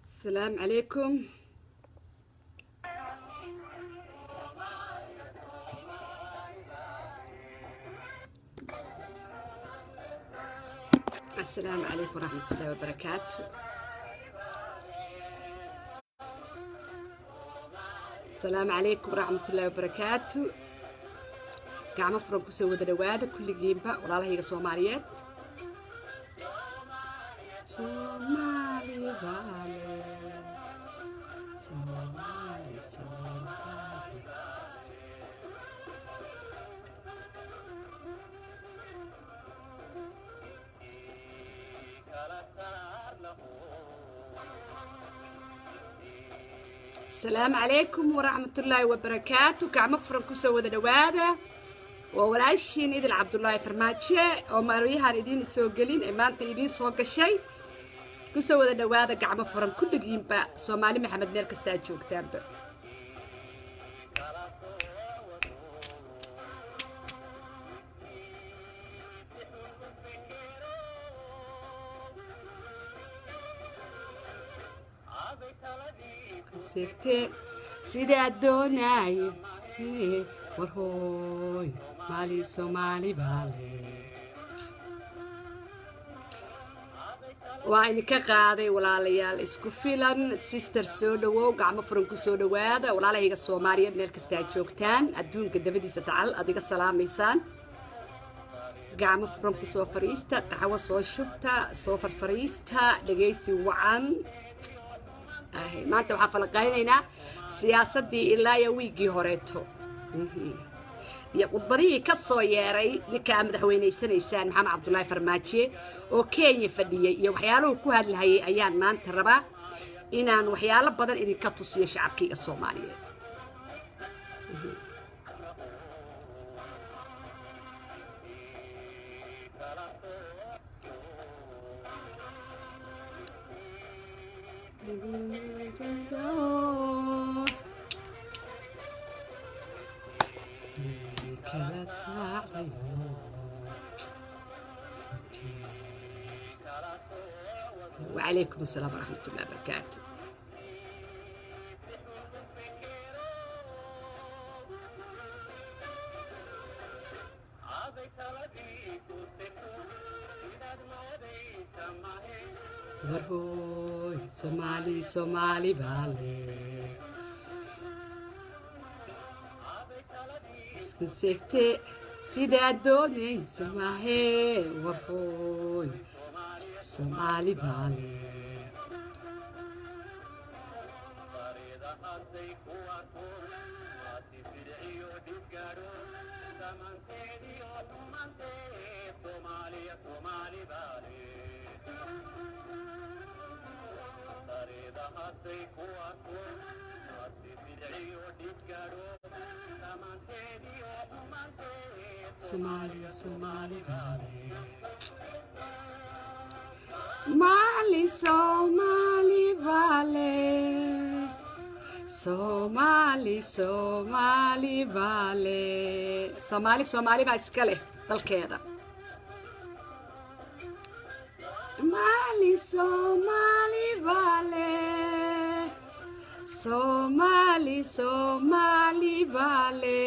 السلام عليكم. السلام عليكم ورحمة الله وبركاته. السلام عليكم ورحمة الله وبركاته. gacmo furan ku soo wada dhawaada kulligiinba walaalahayga Soomaaliyeed. Soomaali baale. Soomaali Soomaali. السلام عليكم ورحمة الله وبركاته. gacmo furan ku soo wada dhawaada. وولاشين إذا عبد الله فرماتشة أو ماريها ردين سوقلين إيمان تيدين سوق الشيء كسو ذا دواذا قاعد فرم كل جيمبا سومالي محمد ميرك استاجو كتاب سيرتي سيدي الدوناي warhooy Soomaali baale waa idinka qaaday walaalayaal isku filan sister soo dhawow gacmo furan ku soo dhawaada walaalahayga Soomaaliyeed meel kasta aad joogtaan adduunka dabadiisa tacal adiga salaamaysaan gacmo furan ku soo fariista qaxwo soo shubta soo farfariista dhageysi wacan maanta waxaan falaqaynaynaa siyaasadii ilaa iyo wiigii horeeto يا قدبري كسو ياري نكا مدحوينيسانيسان محمد عبد الله فرماجي oo Kenya fadhiyay iyo waxyaalo ku hadlayay ayaan maanta rabaa inaan waxyaalo badan idin ka tusiyo shacabkayga Soomaaliyeed وعليكم السلام ورحمة الله وبركاته. warhooy Soomaali baale isku seegte sidaa doonaysa maahe warhooy Soomaali baale Somali baale Mali Somali baale Somali baale Somali baa iska leh dalkeeda Mali Somali baale Somali baale Somali baale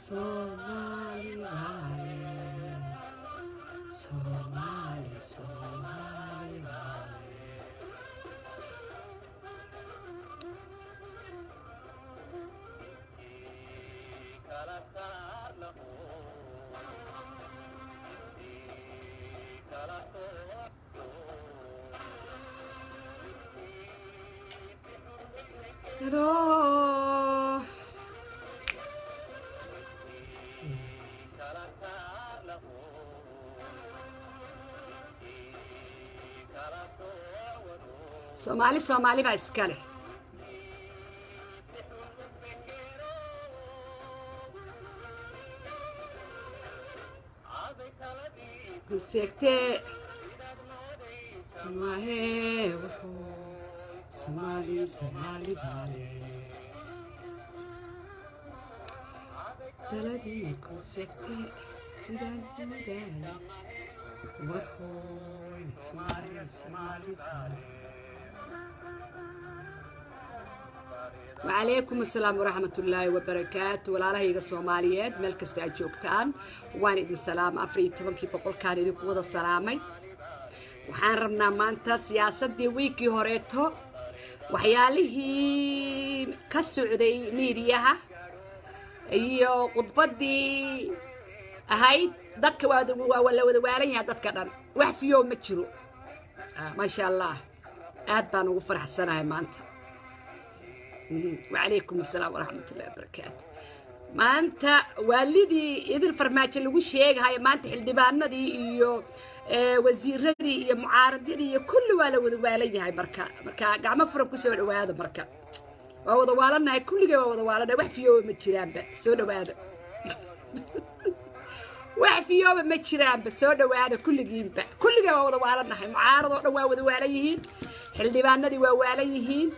Somali baale Somali baa iska leh كونسكتي سماهي وحو سومالي سومالي بالي تلدي كونسكتي سيدان مدان وحو سومالي سومالي بالي. وعليكم السلام ورحمة الله وبركاته ولا رهيق الصوماليات ملك استأجوكتان وان إذن سلام أفريد تبنكي بقول كان إذن قوة السلامي وحان ربنا مانتا سياسة دي ويكي هوريتو وحياله كالسعودي ميريها ايو قطبدي هاي دادك ولا ودوارين دادك دان wax fiyo ma jiro ما شاء الله aad baan ugu faraxsanahay maanta. وعليكم السلام ورحمة الله وبركاته. ما أنت والدي إذا الفرماج اللي وشيء هاي ما أنت حلدبان دي إيو وزير دي معارض دي كل ولا هاي مركا قام فرق كسر وهذا مركا وهو ضوالنا هاي كل جوا ضوالنا واحد في يوم متشرب سودا وهذا واحد في يوم متشرب سودا وهذا كل جوا ضوالنا هاي معارض وضواليهين حلدبان دي وضواليهين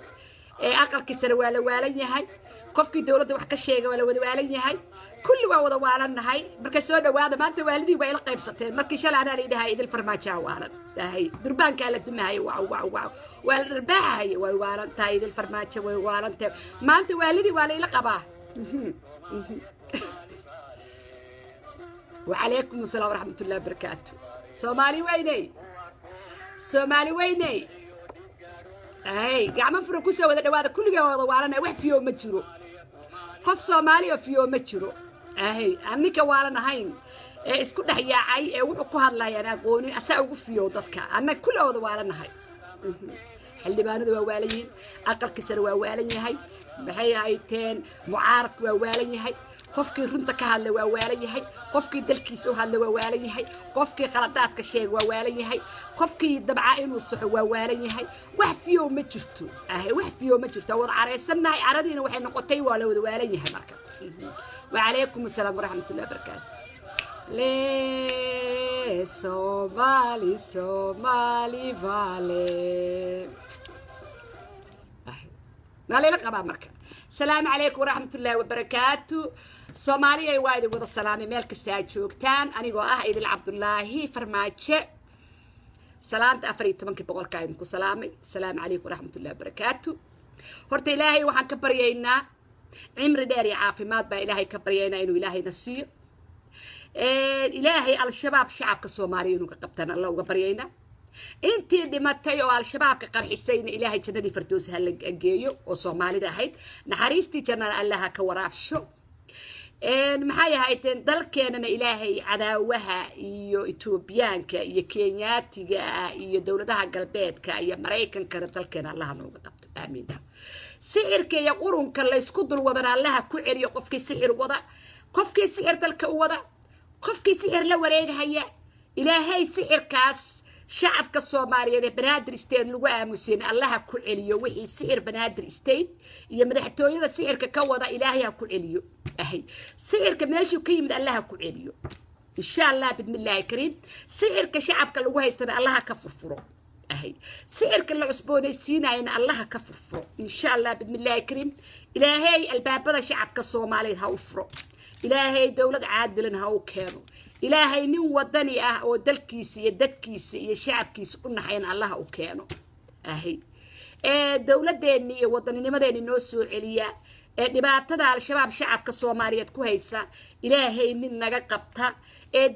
أقل كسر ولا يهاي قفكي دولة وحكا شيء ولا يهاي كل وضع وارنا هاي بركسونا وهذا ما أنت والدي ويلا قيبستين مركي شال أنا ليدا هاي إذا الفرماجة وارن هاي دربان كانت دم هاي واو والرباح هاي وارن تاي إذا الفرماجة وارن تا ما أنت والدي ولا يلقبه. وعليكم السلام ورحمة الله وبركاته. سومالي ويني هاي قاعد فرق كسر وهذا كل جوا وارنا واحد فيهم مجرو قف صومالي فيهم مجرو هاي أني كوارنا هين اسكت دحيا عي وحكوا هلا أنا قوني أسأل فيهم ضدك أنا كل وارنا هاي حلي بانو ووالين أقل كسر ووالين هاي بهاي هايتين معارك ووالين هاي قفكي رنتك هلا ووالين هاي قفكي دلكيسو هلا ووالين هاي قفكي خلطاتك شيء ووالين هاي قفكي دبعين والصح ووالين هاي wax fiyo ma jirto wax fiyo ma jirto war careysanahay caradina waxay noqotay waa la wada waalayahay marka. وعليكم السلام ورحمة الله وبركاته. لي صومالي فالي مالي لك أبا مركب. السلام عليكم ورحمة الله وبركاته. صوماليا وايد وضع السلام مالك استاجوكتان أنا جو إذن عبد الله فرماجة سلامت أفريد تمنك بقول كايدكم سلامي. السلام عليكم ورحمة الله وبركاته. هرت إلهي وحن كبرينا عمر داري عافمات با إلهي كبرينا إنه إلهي نسير إلهي على الشباب شعب كصوماليين وكقبتنا الله وكبرينا انتي دمتي على الشباب كقرحسين إلهي جندي فردوس هالجيو وصومالي ده هيد نحريستي جنا الله كورابشو maxay ahaayeen dalkeenana ilaahay cadaawaha iyo Etoobiyaanka iyo Kenyaatiga iyo dawladaha galbeedka iyo Mareykanka dalkeena Allah nooga qabto aamiin. sixirka iyo qurunka la isku dul wadana Allah ku celiyo qofkii sixir dalka u wada qofkii sixir la wareegaya ilaahay sixirkaas shacabka Soomaaliyeed ee banaadir isteed lagu aamusin Allah ku celiyo wixii sixir banaadir isteed iyo madaxtooyada sixirka ka wada ilaahay ku celiyo أهي سحر كماشي وكيم الله كعليو إن شاء الله بسم الله الكريم سحر كشعب كالوها يستمع الله كفرفرو أهي سحر كالعصبوني سينا إن الله كفرفرو إن شاء الله بسم الله الكريم إلهي الباب هذا شعب كالصومالي هاوفرو إلهي دولة عادل هاو كانوا إلهي نيو ودني ودلكيسي يدكيسي شعب كيس قلنا حين الله وكانوا أهي دولة ديني ودني مديني نوسو عليا dhibaatada al-shabaab shacabka Soomaaliyeed ku haysa ilaahay nin naga qabta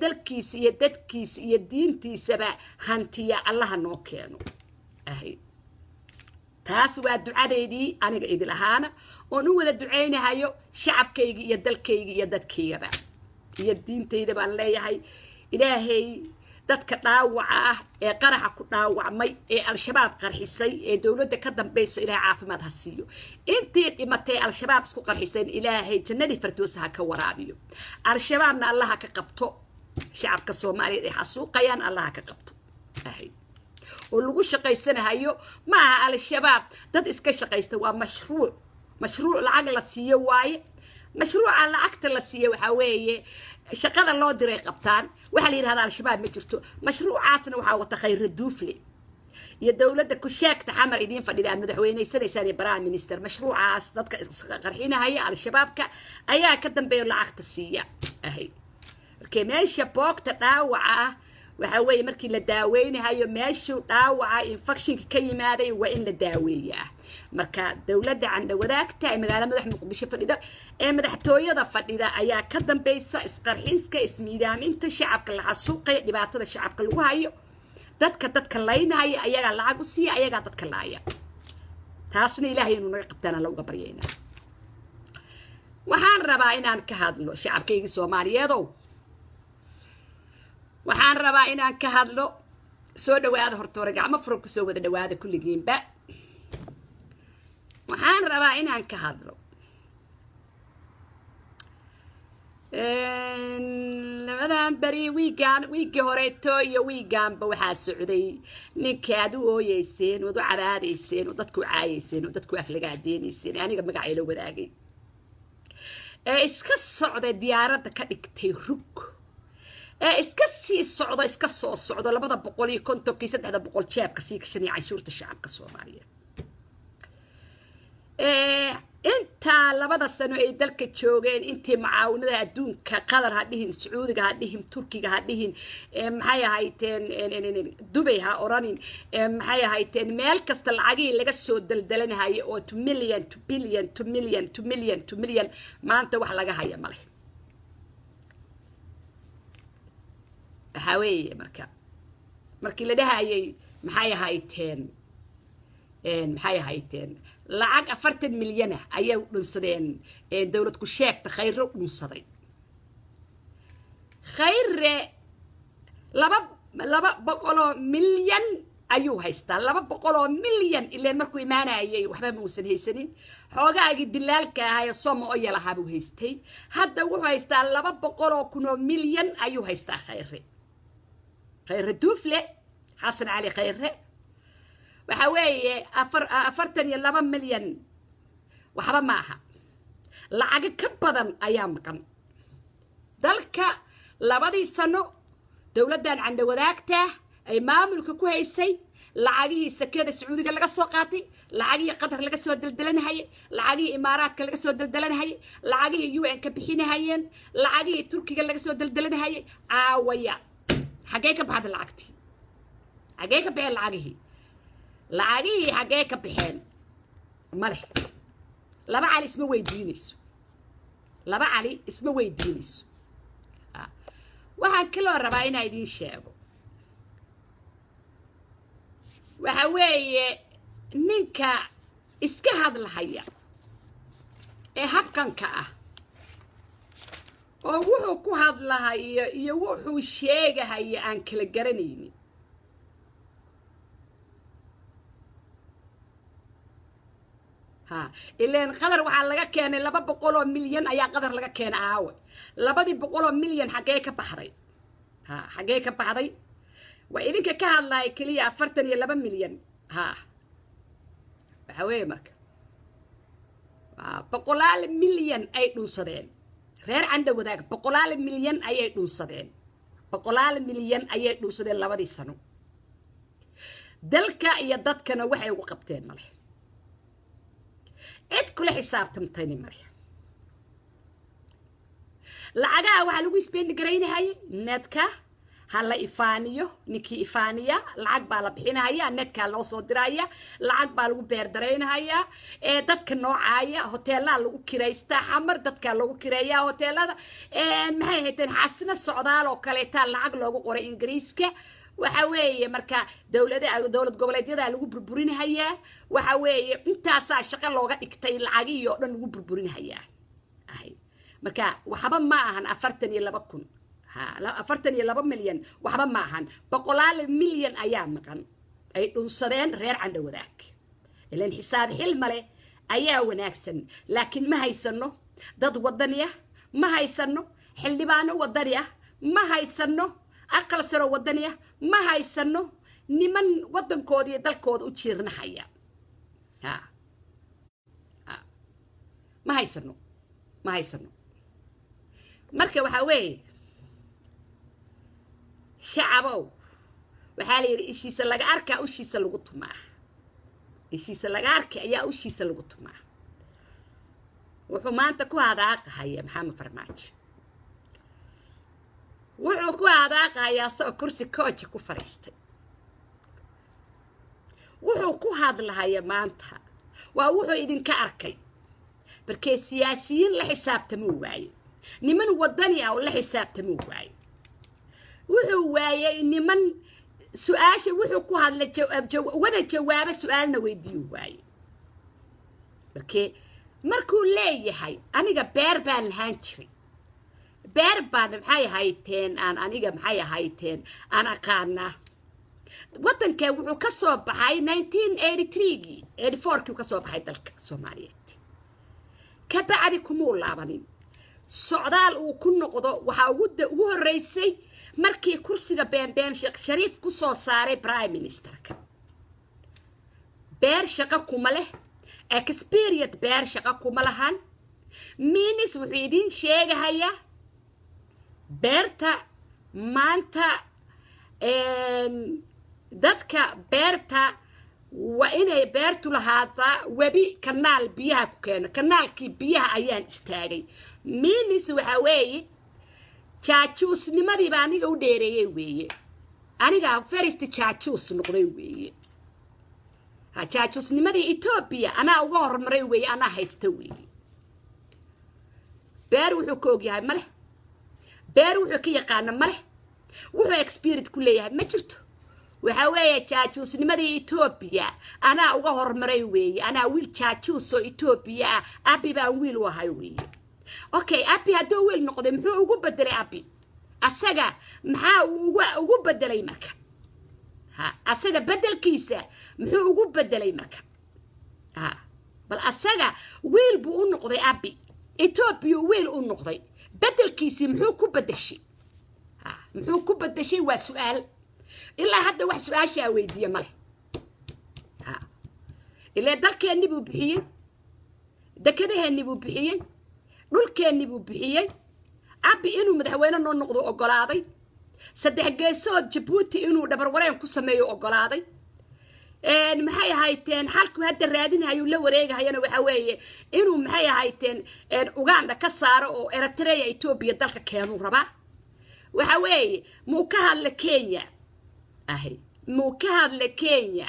dalkiisa iyo dadkiisa iyo diintiisaba hantiya Allah noo keeno ahay taas waa ducadeedii aniga idil ahaana oo nu wada duceynayo shacabkayga iyo dalkayga iyo dadkayga iyo diintayda baan leeyahay ilaahay dadka dhaawaca ah ee qaraxa ku dhaawacmay ee al-shabaab qarxisay ee dawladda ka dambayso ilaahay caafimaad ha siiyo intii dhimatay al-shabaab isku qarxisay ilaahay jannadii firdaws ha ka waraabiyo al-shabaabna Allah ka qabto shacabka Soomaaliyeed ee xasuuqayaan Allah ka qabto ahay oo lagu shaqaysanayo ma al-shabaab dad iska shaqaysta waa mashruuc lacag la siiyo waaye مشروع لعقت لسيه وحويه شقة الله دري قبطان وحلي هذا الشباب مجرتو مشروع عاصنا وحاول تخير الدوفلي يا دولة كشاك تحمر إيدين فدي مدحويني سنة برايم مينستر مشروع عاص ضد قرحينا هي على الشباب أيها كدم بيو لعقت السية أهي كمان شباك تداوعة وحوي مركي لداوين هاي ماشو داوعة انفكشن كي ماذا وإن لداوية مركا دولة عند وذاك مقالة مدح مقدشة فريدة مدح تويدا فريدة أيا كدن بيسا اسقرحينسكا اسمي دام انت شعبك اللي حسوقي دباتة شعبك اللي وهايو دادك اللين هاي أيا العاقوسية أيا دادك اللايا تاسني إلهي إنو نقبتنا لو قبرينا وحان ربا إنان كهادلو شعبكي سوماليادو waxaan rabaa inaan ka hadlo soo dhawaada hortoore gacmo furan ku soo wada dhawaada kulligiinba waxaan rabaa inaan ka hadlo labadan bari wiigii horeeto iyo wiigaanba waxaa socday ninka aad u ooyeyseen oo u cabaadayseen oo dadku caayeyseen oo dadku aflagaadeyseen aniga magacayla wadaagay iska socday diyaaradda ka dhigtay rug iska sii socdo iska soo socdo 250 300 jeebka sii kashanay canshuurta shacabka Soomaaliyeed inta labada sano ay dalka joogeen intii macaawinada adduunka Qatar ha dhihin Sacuudiga ha dhihin Turkiga ha dhihin maxay ahayteen Dubai ha oranin maxay ahayteen meel kasta lacagii laga soo daldalanahay oo 2 million 2 billion 2 million 2 million 2 million maanta wax laga haya male حاوي مركي لدهاي محايا هايتين لعق 40 مليون أيو نصدين دولة كشاك تخير نصدين خير لبا بقولوا مليون أيو هايستا لبا بقولوا مليون إلا مركو إيمانا أيو وحبا موسن هيسنين حوغا أجي دلالك هاي صوم أيا لهابو هيستي هادا وحو هايستا لبا بقولوا كنو مليون أيو هايستا خير دوفلة حسن علي خير وحوي أفرتني 2 مليون وحبا معها لعق كبدا أيام كم ذلك لبدي سنة دولة دان عند وذاكته أي مامل كويسي لعقي سكير السعودي قال لك السوقاتي لعقي قطر لك سو دلدلن هاي لعقي إمارات لك سو دلدلن هاي لعقي يو إن كبحين هايين لعقي تركي قال لك سو دلدلن هاي عاويا حقيقة بهذا العقتي حقيقة بين العقيه العقيه حقيقة بحين ملح لبا علي اسمه ويدينيس لبا علي اسمه ويدينيس waxaan kaloo rabaa inaan idin sheego waxa weeye ninka iska hadlahaya ee habkanka ah oo wuxuu ku hadlahayo iyo wuxuu sheegahayo aan kala garanaynin ileen qadar waxa laga keenay 200 milyan ayaa qadar laga keenay aawe 200 milyan xagee ka baxday xagee ka baxday waa idinka ka hadlay kaliya 42 milyan waxa weeye marka 100 milyan ay dhunsadeen reer canda wadaag 100 milyan ayay dhunsadeen 100 milyan ayay dhunsadeen labadii sano dalka iyo dadkana waxay ugu qabteen male cid kula xisaabtamtayni male lacagaha waxa lagu isbeen gareynahay netka hala ifaaniyo niki ifaaniya lacag baa la bixinaya netka loo soo diraya lacag baa lagu beer dareynaya dadka noocaaya hoteelada lagu kireysta xamar dadka lagu kireeya hoteelada maxay hayteen xasna socdaal oo kale taa lacag loogu qoray ingiriiska waxa weeye marka dawlad goboleedyada lagu burburinaya waxa weeye intaas shaqo looga dhigtay lacagiyo dhan lagu burburinaya marka waxba ma ahan 42 42 milyan waxba ma ahan 100 milyan ayaa maqan ay dhunsadeen reer canda wadaag ilaan xisaab xil male ayaa wanaagsan laakiin ma haysano dad wadaniya ma haysano xildhibaano wadaniya ma haysano aqal saro wadaniya ma haysano niman wadankoodii dalkooda u jiirnahaya ma haysano ما haysano marka waxa weeye shacabow waxaa la yiri ishiisa laga arkaa ushiisa lagu tumaa ishiisa laga arkay ayaa ushiisa lagu tumaa wuxuu maanta ku hadaaqaya maxamed farmaajo wuxuu ku hadaaqaya soo kursi coach ku fariistay wuxuu ku hadlayaa maanta waa wuxuu idinka arkay barkee siyaasiyiin la xisaabtamo waaye niman wadani ah oo la xisaabtamo waaye wuxuu waaye niman su'aasha wuxuu ku hadla wada jawaabo su'aalna weydiiyo waaye barkee markuu leeyahay aniga beer baan lahaan jiray beer baan maxay hayteen aan aniga maxay hayteen aan aqaana waddanka wuxuu ka soo baxay 1983 84 ka soo baxay dalka Soomaaliyeed ka bacdi kumuu laabanin socdaal uu ku noqdo waxa ugu horeysay markii kursiga been Sheekh Shariif ku soo saaray prime ministerka beer shaqo kuma leh experience beer shaqo kuma lahan minis wuxuu idin sheegaya beerta maanta dadka beerta waa inay beertu lahaataa webi kanaal biyaha ku keeno kanaalkii biyaha ayaan istaagay minis waxa weeye jaajuusnimadii baa aniga u dheereeyay weeye aniga first jaajuus noqday weeye ha jaajuusnimadii Ethiopia anaa uga hormaray weeye anaa haysta weeye beer wuxuu ka ogyahay male beer wuxuu ka yaqaan male wuxuu experience ku leeyahay ma jirto waxa weeye jaajuusnimadii Ethiopia anaa uga hormaray weeye anaa wiil jaajuus oo Ethiopia abi baan wiil u ahay weeye okay abi hadoo wiil noqday muxuu ugu bedelay abi asaga maxaa ugu bedelay marka ha asaga bedelkiisa muxuu ugu bedelay marka ha bal asaga wiil buu u noqday abi Ethiopia wiil u noqday bedelkiisa muxuu ku bedeshay ha muxuu ku bedeshay waa su'aal ilaa hadda wax su'aasha weydiiyo male ha ilaa dalkeeni buu bixiyay dekadaheeni buu bixiyay dhulkeeni buu bixiyay abi inuu madaxweyne noo noqdo ogolaaday saddex geesood Djibouti inuu dhabar wareen ku sameeyo ogolaaday maxay hayteen halku hadda raadinayo la wareegayana waxa weeye inuu maxay hayteen Uganda ka saaro oo Eritrea Ethiopia dalka keenu raba waxa weeye muu ka hadla Kenya ahi muu ka hadla Kenya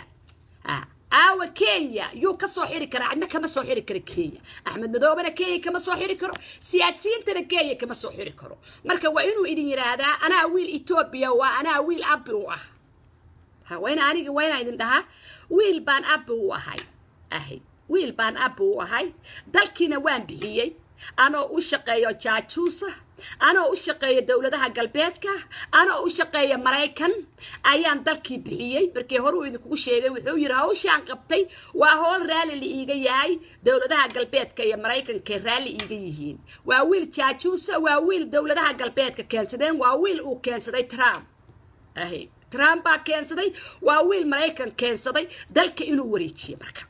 awa Kenya yuu ka soo xiri kara adna kama soo xiri kara Kenya Axmed Madoobana Kenya kama soo xiri karo siyaasiyiintana Kenya kama soo xiri karo marka waa inuu idin yiraahdaa anaa wiil Ethiopia waa anaa wiil abi u ah ha wayna aniga wayna idin dhaha wiil baan abi u ahay ahi wiil baan abi u ahay dalkiina waan bixiyay anoo u shaqeeyo jaajuusa anoo u shaqeeyo dawladaha galbeedka anoo u shaqeeyo Mareykan ayaan dalkii bixiyay markii hore uu idinku sheegay wuxuu yiri hawshaan qabtay waa hool raali la iiga yahay dawladaha galbeedka iyo Mareykanka raali iiga yihiin waa wiil jaajuusa waa wiil dawladaha galbeedka keensadeen waa wiil uu keensaday Trump ahi Trump baa keensaday waa wiil Mareykan keensaday dalka inuu wareejiyo marka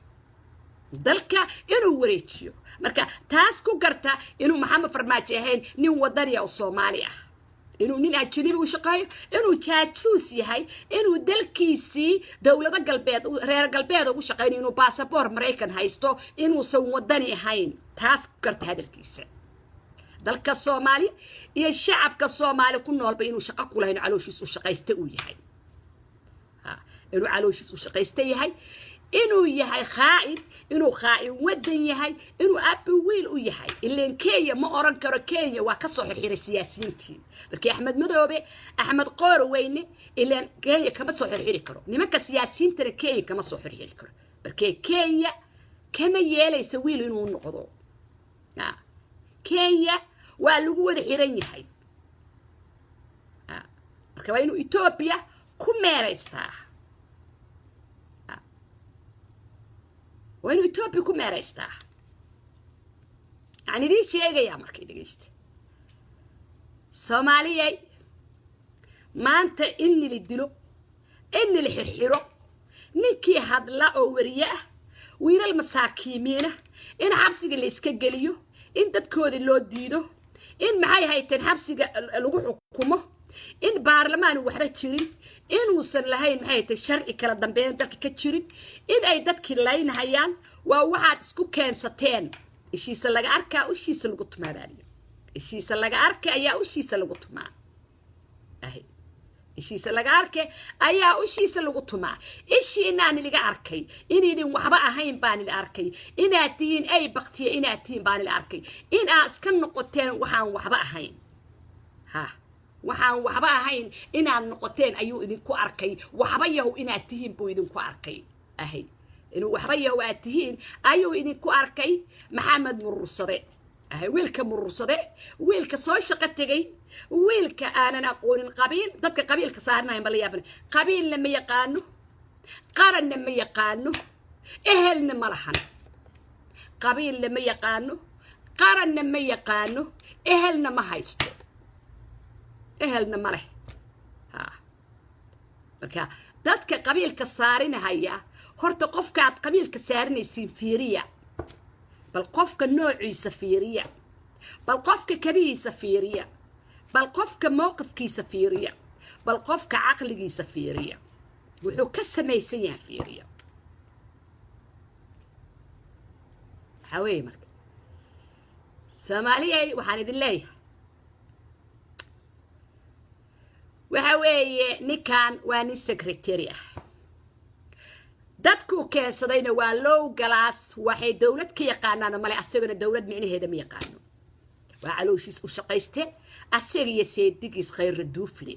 dalka inuu wareejiyo marka taas ku garta inuu Maxamed Farmaajo ahayn nin wadani oo Soomaali ah inuu nin ajnabi u shaqeeyo inuu jaajuus yahay inuu dalkiisii dawlada galbeed reer galbeed ugu shaqeeyo inuu passport Mareykan haysto inuu san wadani ahayn taas ku garta hadalkiisa dalka Soomaali iyo shacabka Soomaali ku noolba inuu shaqo ku lahayn calooshiisu shaqaysta uu yahay inuu calooshiisu shaqaysta yahay inuu yahay khaa'in inuu khaa'in wadan yahay inuu abi wiil u yahay ileen Kenya ma oran karo Kenya waa ka soo xirxiray siyaasiyiintii markii Axmed Madoobe Axmed Qoorweyne ileen Kenya kama soo xirxiri karo nimanka siyaasiyiinta Kenya kama soo xirxiri karo markii Kenya kama yeelayso wiil inuu noqdo Kenya waa lagu wada xiran yahay marka waa inuu Ethiopia ku meeraystaa وإنه يتوبي كم يريسته يعني دي شيء يا مركي دقيست Soomaaliya maanta inni li dilo inni li xirxiro ninkii hadla oo wariye ah wiilal masaakiimiina in xabsiga la iska geliyo in dadkoodi loo diido in maxay hayteen xabsiga lagu xukumo in baarlamaan waxba jirin inuusan lahayn maxay hayteen sharci kala dambeyn dalka ka jirin in ay dadkii laynahayaan waa waxaad isku keensateen ishiisa laga arkaa ushiisa lagu tumaadaaliyo ishiisa laga arkay ayaa ushiisa lagu tumaa ahay ishiisa laga arkay ayaa ushiisa lagu tumaa ishiinaan liga arkay inaydan waxba ahayn baan ila arkay inaad tihiin ay baqtiye inaad tihiin baan ila arkay in aad iska noqoteen waxaan waxba ahayn ha waxaan waxba ahayn inaad noqoteen ayuu idinku arkay waxba yahow inaad tihiin buu idinku arkay ahay inuu waxba yahow aad tihiin ayuu idinku arkay maxamed murursade ahay wiilka murursade wiilka soo shaqo tegay wiilka aanan aqoonin qabiil dadka qabiilka saarnayn bal yaabna qabiilna ma yaqaano qaranna ma yaqaano ehelna ma lahan qabiilna ma yaqaano qaranna ma yaqaano ehelna ma haysto ehelna ma leh ha marka dadka qabiilka saarinahaya horta qofkaad qabiilka saarinaysiin fiiriya bal qofka noociisa fiiriya bal qofka kabihiisa fiiriya bal qofka mowqifkiisa fiiriya bal qofka caqligiisa fiiriya wuxuu ka samaysan yahay fiiriya hawee marka Soomaaliyay waxaan idin leeyahay waxa weeye ninkan waa nin secretary ah dadku keensadayna waa low galaas waxay dawlad ka yaqaanaan male asagana dawlad micnaheeda ma yaqaano waa calooshiis u shaqayste asagiyo seedigiis khayr duufle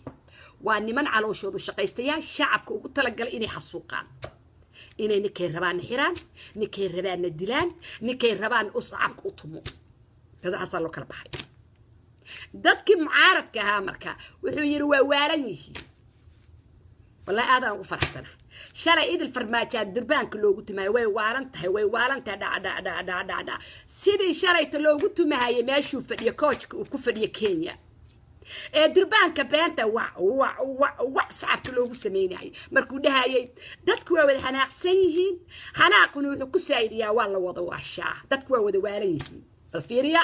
waa niman calooshoodu shaqaystayaa shacabka ugu talagalay inay xasuuqaan inay ninkay rabaan xiraan ninkay rabaan dilaan ninkay rabaan uscabka u tumo dadkaas loo kala baxay dadkii mucaaradka ahaa marka wuxuu yiri waa waalan yihiin wallahi aad aan u faraxsanahay shalay idil farmaajaad durbaanka loogu tumaay way waalan tahay dha sidii shalayta loogu tumaayay meeshuu fadhiyo coachka uu ku fadhiyo Kenya ee durbaanka beenta wa saabka loogu sameeyay markuu dhahayay dadku waa wada xanaaqsan yihiin xanaaquna wuxuu ku saayiriyaa waa la wada waashaa dadku waa wada waalan yihiin الفيريا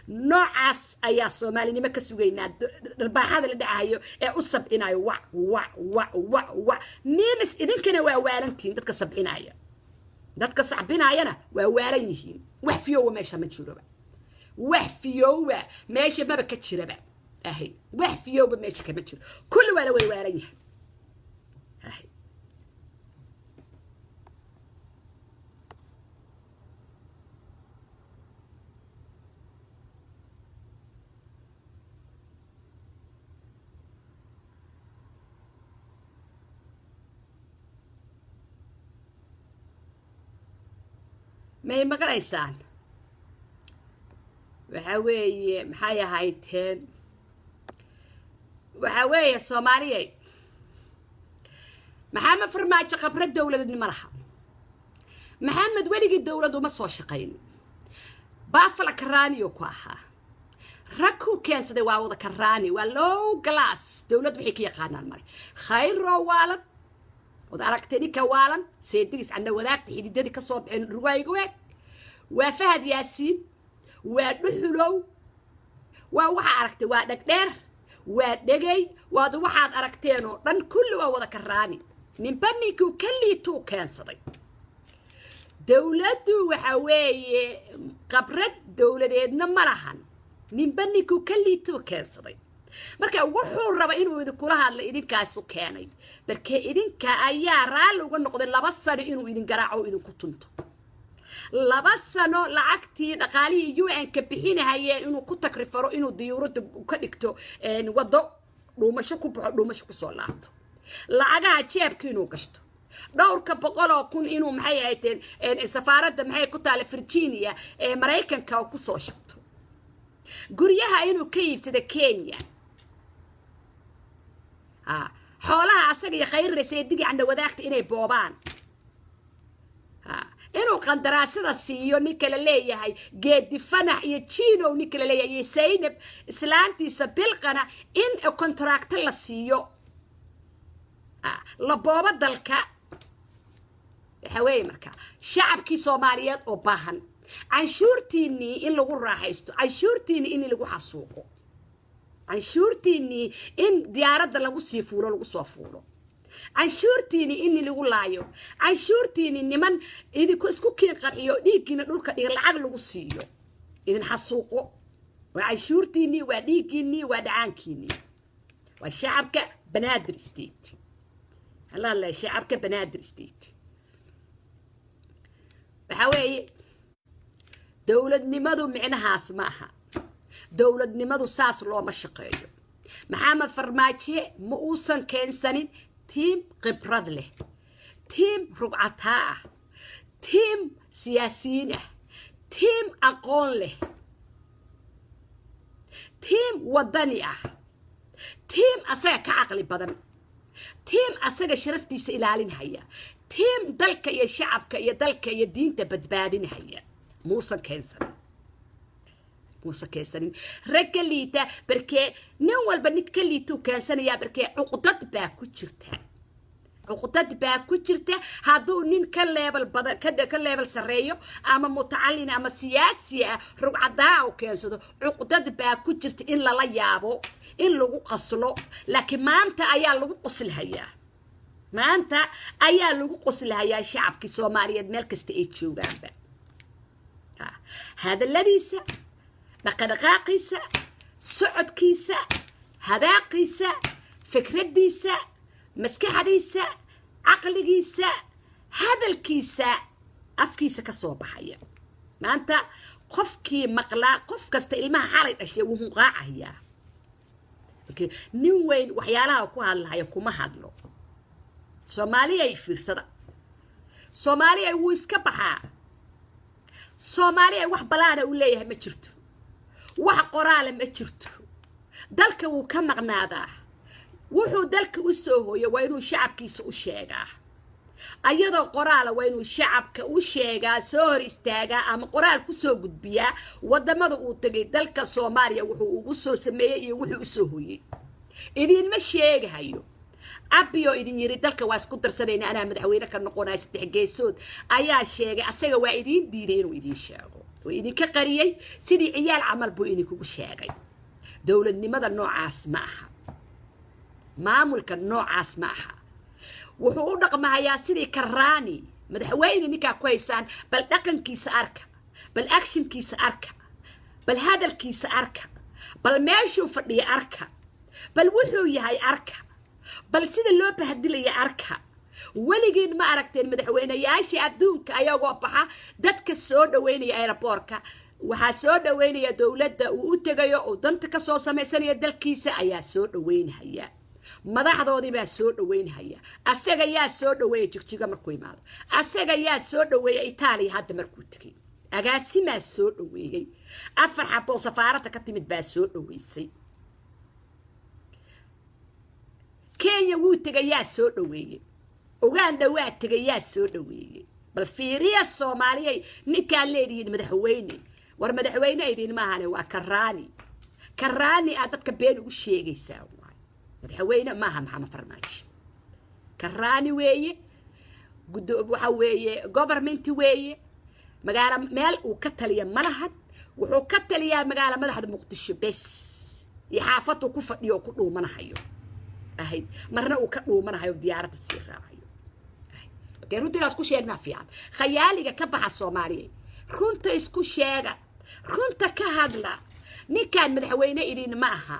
نوعاس أيا سومالي ما كسوينا رباحة اللي دعايو أصب إناي وا ميمس إذن كنا ووالنتين دتك صب إنايا دتك صعب إناينا ووالنيهين وحفيو ماشى متشربة وحفيو ماشى ما بكتشربة أهي وحفيو ماشى كمتشر كل ولا ووالنيه أهي ما مقريسان وحوي محايا هايتين وحوي الصوماليين محمد فرماجة قبر الدولة المرحة محمد ولي الدولة وما صو شقين بافلا كراني وكواها ركو كان سدي واوضا كراني ولو جلاس دولة بحكي قانا المري خير روالد وده أركتني كوالا سيدريس عند وذاك حديدني كصوب عن روايقوك وفهد ياسين ودحلو ووحا أركت ودكدير ودقي وواحد أركتينو رن كله وذا كراني من بنيكو كليتو كان صدي دولته وحوي قبرت دولتنا مرحن من بنيكو كليتو كان صدي marka wuxuu raba inuu idinkula hadlo idinkaas u keenay barkee idinka ayaa raal uga noqday 2 sano inuu idin garaaco idinku tunto 2 sano lacagtii dhaqaalihii UN ka bixinayeen inuu ku takrifaro inuu diyuurada ka dhigto wado dhuumasho ku baxo dhuumasho ku soo laabto lacagaha jeebka inuu gashto dhowrka 100,000 inuu maxay ahaydeen safaaradda maxay ku taala Virginia ee Mareykanka ku soo shubto guryaha inuu ka iibsado Kenya xoolaha asaga iyo khayr rasiidigi canda wadaagta inay boobaan inuu qandaraasada siiyo ninka la leeyahay geedi fanax iyo jiino ninka la leeyahay Saynab islaantiisa bilqana in contract la siiyo la booba dalka haween marka shacabkii Soomaaliyeed oo baahan canshuurtiinnii in lagu raaxaysto canshuurtiinnii in lagu xasuuqo canshuurtiinnii in diyaaradda lagu sii fuulo lagu soo fuulo canshuurtiinnii in lagu laayo canshuurtiinnii niman idinku isku kiin qarxiyo dhiiggiina dhulka dhig lacag lagu siiyo idin xasuuqo waa canshuurtiinnii waa dhiiggiinnii waa dhacaankiinnii waa shacabka banaadir state الله شعبك بنادر ستيت بحاوي دولة نمدو معناها اسمعها دولة نمدو ساس لو مشقيو محمد فرماجي مؤوسا كان سنين تيم قبرد له تيم رقعتها تيم سياسيين تيم أقول له تيم وطنية تيم أساك عقلي بدن تيم أساق شرفتيس إلالين هيا تيم دلك يا شعبك يا دلك يا دين تبدبادين هيا موسى كيسن رجليته بركي نوال بنيت كليتو كيسن يا بركي عقدت باكو جرته هادو نين كليبل بدا كدا كليبل سريو اما متعلن اما سياسي رقعداو كيسدو عقدت باكو جرته ان لا يابو in lagu qaslo laakiin maanta ayaa lagu qoslhayaa shacabkii Soomaaliyeed meel kasta ay joogaanba hadaladiisa dhaqdhaqaaqiisa socodkiisa hadaaqiisa fikradiisa maskaxdiisa aqligiisa hadalkiisa afkiisa ka soo baxaya maanta qofkii maqlaa qof kasta ilmaha xalay dhashay wuu qaacayaa nin weyn waxyaalaha ku hadlayo kuma hadlo Soomaaliya ay fiirsada Soomaaliya wuu iska baxaa Soomaaliya wax balaana u leeyahay ma jirto wax qoraal ma jirto dalka wuu ka maqnaadaa wuxuu dalka u soo hooyo waa inuu shacabkiisa u sheegaa ayadoo qoraal waa inuu shacabka u sheegaa soo hor istaagaa ama qoraal ku soo gudbiyaa wadamada uu tagay dalka Soomaaliya wuxuu ugu soo sameeyay iyo wuxuu u soo hooyay idin ma sheegayo abiyo idin yiri dalka waa isku darsanayna ana madaxweyne ka noqonay saddex geesood ayaa sheegay asaga waa idin diiday inuu idin sheego oo idin ka qariyay sidii ciyaal camal buu idin kugu sheegay dawladnimada noocaas ma aha maamulka noocaas ma aha wuxuu u dhaqmahayaa sidii Karraani madaxweyne ninka ku haysan bal dhaqankiisa arka bal actionkiisa arka bal hadalkiisa arka bal meeshuu fadhiyo arka bal wuxuu yahay arka bal sida loo bahdilay arka waligeen ma aragteen madaxweynayaasha adduunka ayagoo baxa dadka soo dhaweynaya airportka waxa soo dhaweynaya dawladda uu u tagayo oo danta ka soo sameeyay dalkiisa ayaa soo dhaweynaya madaxdoodii baa soo dhaweynaya asaga yaa soo dhaweeyay jigjiga markuu imaado asaga yaa soo dhaweeyay Italy hadda markuu tagay agaasima soo dhaweeyay afar xabo safaaradda ka timid baa soo dhaweysay Kenya wuu tagay yaa soo dhaweeyay Uganda waa tagay yaa soo dhaweeyay bal fiiriya Soomaaliya ninka leeyahay madaxweyne war madaxweyne idin ma ahane waa Karraani aad dadka been ugu sheegaysaa madaxweyne ma aha Maxamed Farmaajo Karraani weeye waxa weeye government weeye magaala meel uu ka taliya malahan wuxuu ka taliyaa magaala madaxda Muqdisho bes yaxaafadu ku fadhiyo ku dhuumanayo ahayd marna uu ka dhuumanayo diyaaradda sii raacayo runta isku sheegna fiican khayaaliga ka baxa Soomaaliya runta isku sheega runta ka hadla ninkan madaxweyne idin ma aha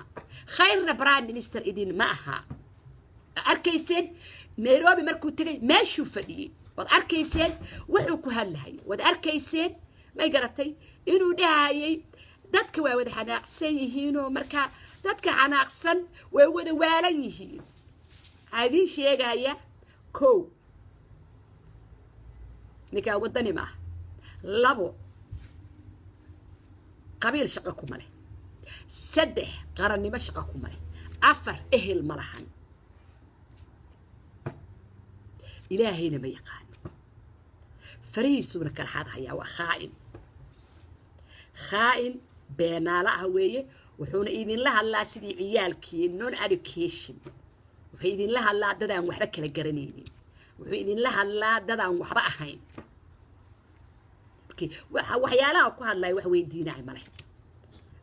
khayrna prime minister idin ma aha arkayseen Nairobi markuu tagay meeshuu fadhiyay wad arkayseen wuxuu ku hadlahay wad arkayseen ma garatay inuu dhahayay dadka waa wada xanaaqsan yihiin oo marka dadka xanaaqsan way wada waalan yihiin hadii sheegaya koow ninka wadani ma labo qabiil shaqo ku male saddex qarannimo shaqo ku male afar ehel malahan ilaahayna ma yaqaan fariisuna kala hadaya waa khaa'in beenaala ah weeye wuxuuna idin la hadlaa sidii ciyaalkii non education wuxuu idin la hadlaa dadaan waxba kala garanaynin wuxuu idin la hadlaa dadaan waxba ahayn dadkii waxyaalaha ku hadlay wax weydiinay ma leh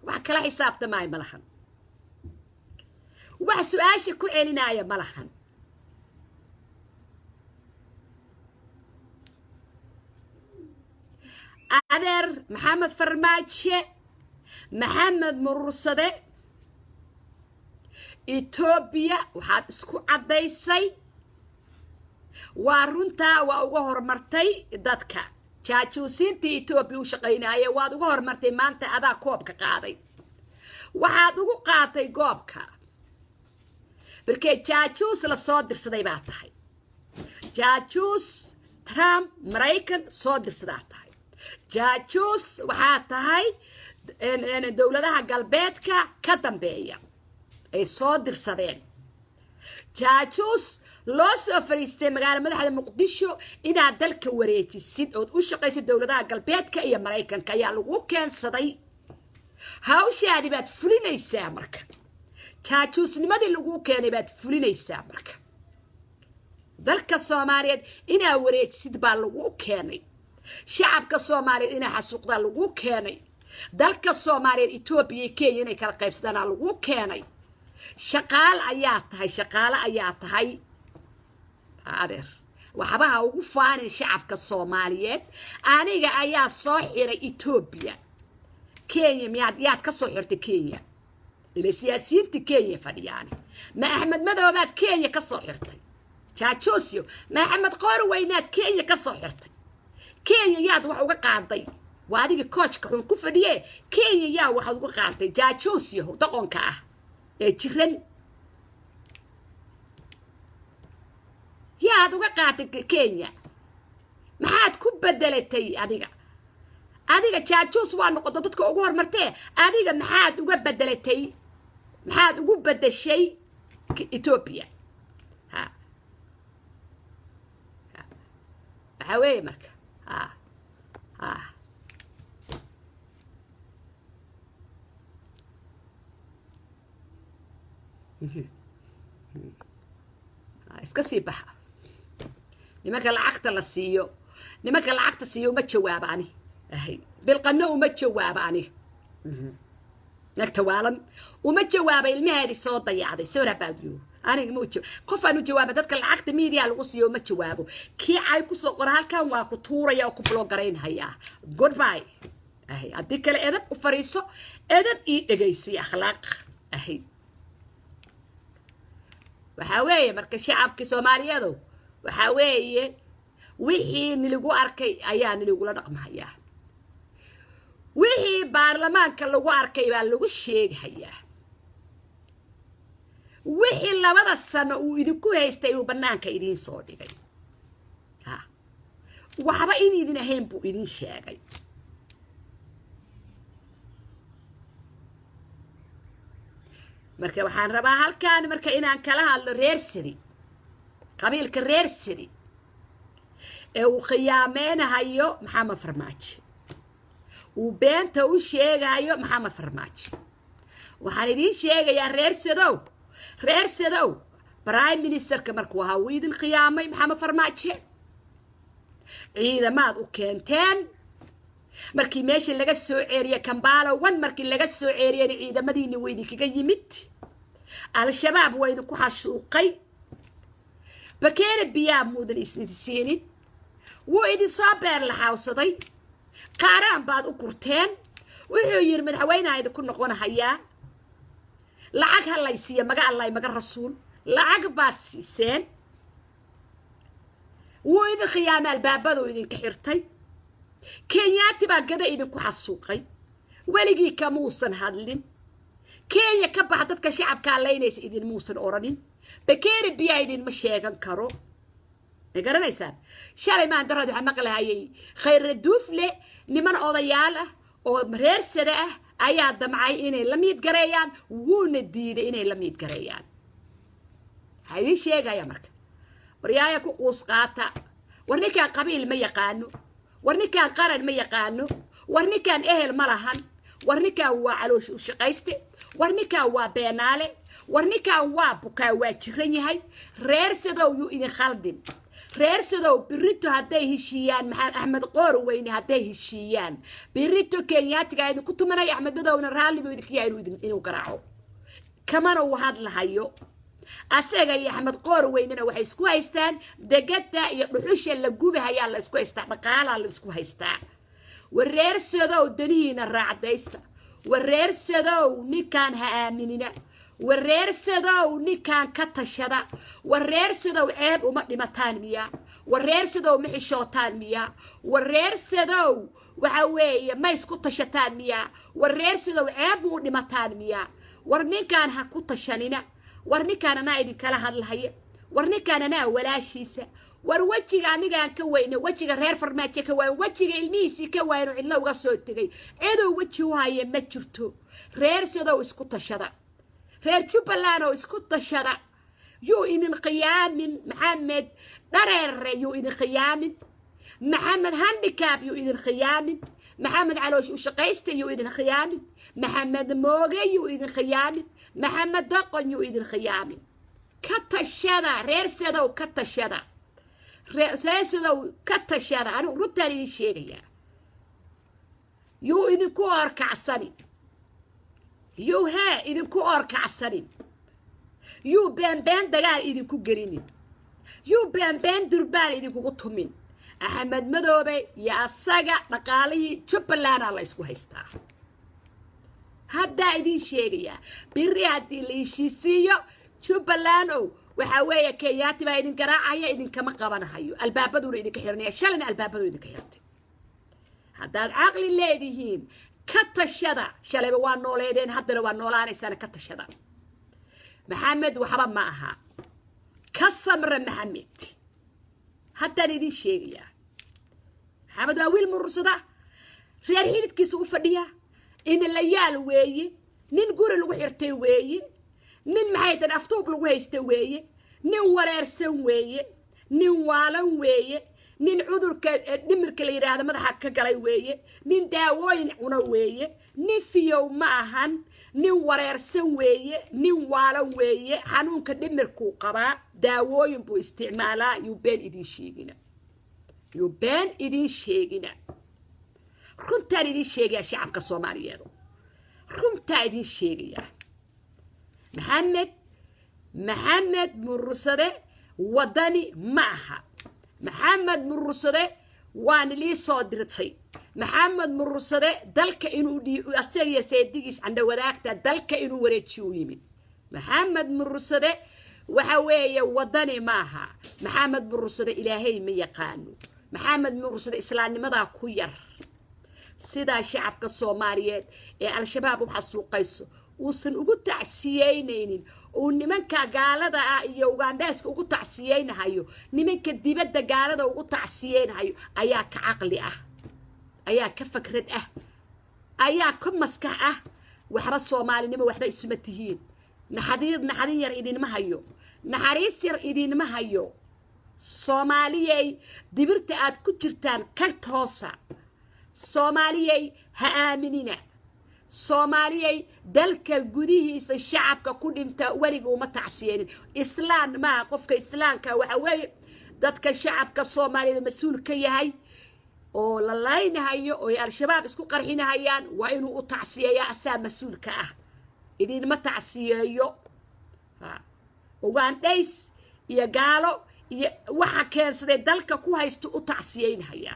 wax kala xisaabtamay ma lahan wax su'aasha ku celinaya ma lahan adeer maxamed farmaajo maxamed murursade Ethiopia waxaad isku cadaysay waa runtaa waa uga hormartay dadka jaajuusiinta Ethiopia u shaqeynaya waad uga hormartay maanta adaa koobka qaaday waxaad ugu qaatay goobka barkee jaajuus la soo dirsaday baa tahay jaajuus Trump Mareykan soo dirsadaa tahay jaajuus waxaa tahay dowladaha galbeedka ka dambeeya ay soo dirsadeen jaajuus loo soo fariistay magaalada madaxda Muqdisho inaad dalka wareejisid oo u shaqaysid dowladaha galbeedka iyo Mareykanka ayaa lagu keensaday hawshaadi baad fulinaysaa marka jaajuusnimadii lagu keenay baad fulinaysaa marka dalka Soomaaliyeed inaa wareejisid baa lagu keenay shacabka Soomaaliyeed inaa xasuuqda lagu keenay dalka Soomaaliyeed Ethiopia iyo Kenya inay kala qaybsadaan lagu keenay shaqaal ayaa tahay adeer waxbaha ugu faanin shacabka Soomaaliyeed aniga ayaa soo xiray Ethiopia Kenya miyaad ka soo xirtay Kenya ila siyaasiyiinta Kenya fadhiyaan ma Axmed Madoobaad Kenya ka soo xirtay jaajuusyo ma Axmed Qorweynaad Kenya ka soo xirtay Kenya yaad wax uga qaaday waa adiga coachka xun ku fadhiyay Kenya yaa wax uga qaaday jaajuusyo doqonka ah ee jiran yaad uga qaaday Kenya maxaad ku bedelatay adiga jaajuus waa noqdo dadka ugu hormartay adiga maxaad uga bedelatay maxaad ugu bedeshay Ethiopia waxa weeye marka iska sii baxa nimanka lacagta la siiyo uma jawaabaani bilqanno uma jawaabaani nagtawaalan uma jawaaba ilmaheedii soo dayacday soo rabaadiyo aniga ma qof aanu jawaaba dadka lacagta media lagu siiyo ma jawaabo kii ay ku soo qor halkan waa ku tuuraya oo ku blog gareynaya goodbye haddii kale edab u fariiso edab ii dhegayso akhlaaq waxa weeye marka shacabka Soomaaliyeed waxa weeye wixii niligu arkay ayaa niligula dhaqmayaa wixii baarlamaanka lagu arkay baa lagu sheegayaa wixii labada sano uu idinku haystay uu banaanka idin soo dhigay waxba idin ahayn buu idin sheegay marka waxaan rabaa halkaan marka inaan kala hadlo reer Sidi qabiilka reer Sidi ee uu khiyaameynayo Maxamed Farmaajo uu beenta u sheegayo Maxamed Farmaajo waxaan idin sheegayaa reer Sidow prime ministerka markuu ahaa uu idin khiyaamay Maxamed Farmaajo ciidamad u keenteen markii meeshii laga soo ceeriye Kampala markii laga soo ceeriyay ciidamadiina weydii kaga yimid al-shabaab way idinku xasuuqay bakeera biyaa mudan isnidisiinin wuu idin soo beer la xawsaday qaaraan baad u kurteen wuxuu yiri madaxweynaha idinku noqonayaa lacag halaysiya maga Allah maga rasuul lacag baad siiseen wuu idin khiyaamaal baabadu idinka xirtay Kenyaati baa gada idinku xasuuqay waligii kamuusan hadlin Kenya ka bax dadka shacabka leeynaysa idin muusan oranin bakeeri biyaa idin ma sheegan karo garanaysan shalay ma darad waxa maqlaayay khayr duufle niman odayaal ah oo reer Sida ah ayaa damcay inay la mid gareeyaan wuuna diiday inay la mid gareeyaan hay sheegaya marka waryaaya ku qoos qaata warninka qabiil ma yaqaano warninka qaran ma yaqaano warninka ehel ma lahan warninka waa caloosh u shaqayste warninka waa beenaale warninka waa bukaa waa jiran yahay reer Sida uu idin khaldin reer sidow birito hadday heshiiyaan maxamed axmed qoor weyne hadday heshiiyaan birito kenyaatiga idinku tumanaya axmed madowna raalli buu idinka yahay inuu garaaco kamana uu hadlahayo asaga iyo axmed qoor weynena waxay isku haystaan degada iyo dhuxusha la gubahayaa la isku haystaa dhaqaalaa la isku haystaa wareer sidow danihiina raacdaysta wareer sidow ninkaan ha aaminina wareer sidow ninkaan ka tashada wareer sidow ceeb uma dhimataan miya wareer sidow ma xishootaan miya wareer sidow waxa weeye ma isku tashataan miya wareer sidow ceeb u dhimataan miya war ninkaan ha ku tashanina war ninkaan anaa idinkala hadlahaya war ninkaan anaa walaashiisa war wejiga anigaan ka weyne wejiga reer farmaajo ka waayn wejiga ilmihiisii ka waayno cidlo uga soo tegay ciduu weji u haya ma jirto reer sidow isku tashada reer jubbaland oo isku tashada yuu idin khiyaamin maxamed dhareere yuu idin khiyaamin maxamed handikaab yuu idin khiyaamin maxamed caloosh u shaqaysta yuu idin khiyaamin maxamed mooge yuu idin khiyaamin maxamed doqon yuu idin khiyaamin ka tashada reer sidow ka tashada reer sidow ka tashada anigu runtaan idin sheegayaa yuu idinku orkacsanin yuu hee idinku orkacsanin yuu beenbeen dagaal idinku gelinin yuu beenbeen durbaan idinkugu tumin axmed madoobe iyo asaga dhaqaalihii jubbalandaa la isku haystaa haddaa idin sheegayaa biri haddii la heshiisiiyo jubbaland ow waxaa weeye kenyaati baa idin garaacaya idinkama qabanahayo albaabaduna idinka xiranaya shalina albaabadu idinka xirtay haddaad caqli leedihiin ka tashada shalayba waa nooleedeen haddana waa noolaanaysaan ka tashada maxamed waxba ma aha ka samra maxamed haddaan idin sheegayaa maxamed waa wiil murursada reer xididkiisa u fadhiya in la yaal weeye nin guri lagu xirtay weeye nin maxay tan aftuub lagu haysta weeye nin wareersan weeye nin waalan weeye nin cudurka dhimirka la yiraahdo madaxa ka galay weeye nin daawooyin cuna weeye nin fiyow ma ahan nin wareersan weeye nin waalan weeye xanuunka dhimirku qabaa daawooyin buu isticmaalaa yuu been idin sheegina runtaan idin sheegaya shacabka Soomaaliyeed runtaan idin sheegaya maxamed murursade wadani ma aha maxamed murursade waan lii soo dirtay maxamed murursade dalka inuu asaga seedigiis canda wadaagta dalka inuu wareejiyo yimid maxamed murursade waxa weeye wadani ma aha maxamed murursade ilaahay ma yaqaano maxamed murursade islaamnimada ku yar sida shacabka Soomaaliyeed ee al-shabaab u xasuuqayso uusan ugu tacsiyeynaynin oo nimanka gaalada ah iyo Ugandeska ugu tacsiyeynahayo nimanka dibadda gaalada ugu tacsiyeynahayo ayaa ka caqli ah ayaa ka fikrad ah ayaa ka maskax ah waxba Soomaalinimo waxba isuma tihiin naxadin yar idinma hayo naxariis yar idinma hayo Soomaaliyay dibirta aad ku jirtaan ka toosa Soomaaliyay ha aaminina Soomaaliyay dalka gudihiisa shacabka ku dhinta wariga uma tacsiyeenin islaan ma qofka islaanka waxa weeye dadka shacabka Soomaaliyeed mas'uul ka yahay oo la laaynahayo oo al-shabaab isku qarxinahayaan waa inuu u tacsiyeeyaa asaa mas'uulka ah idin ma tacsiyeeyo Ugandays iyo gaalo iyo waxa keensaday dalka ku haysto u tacsiyeynaya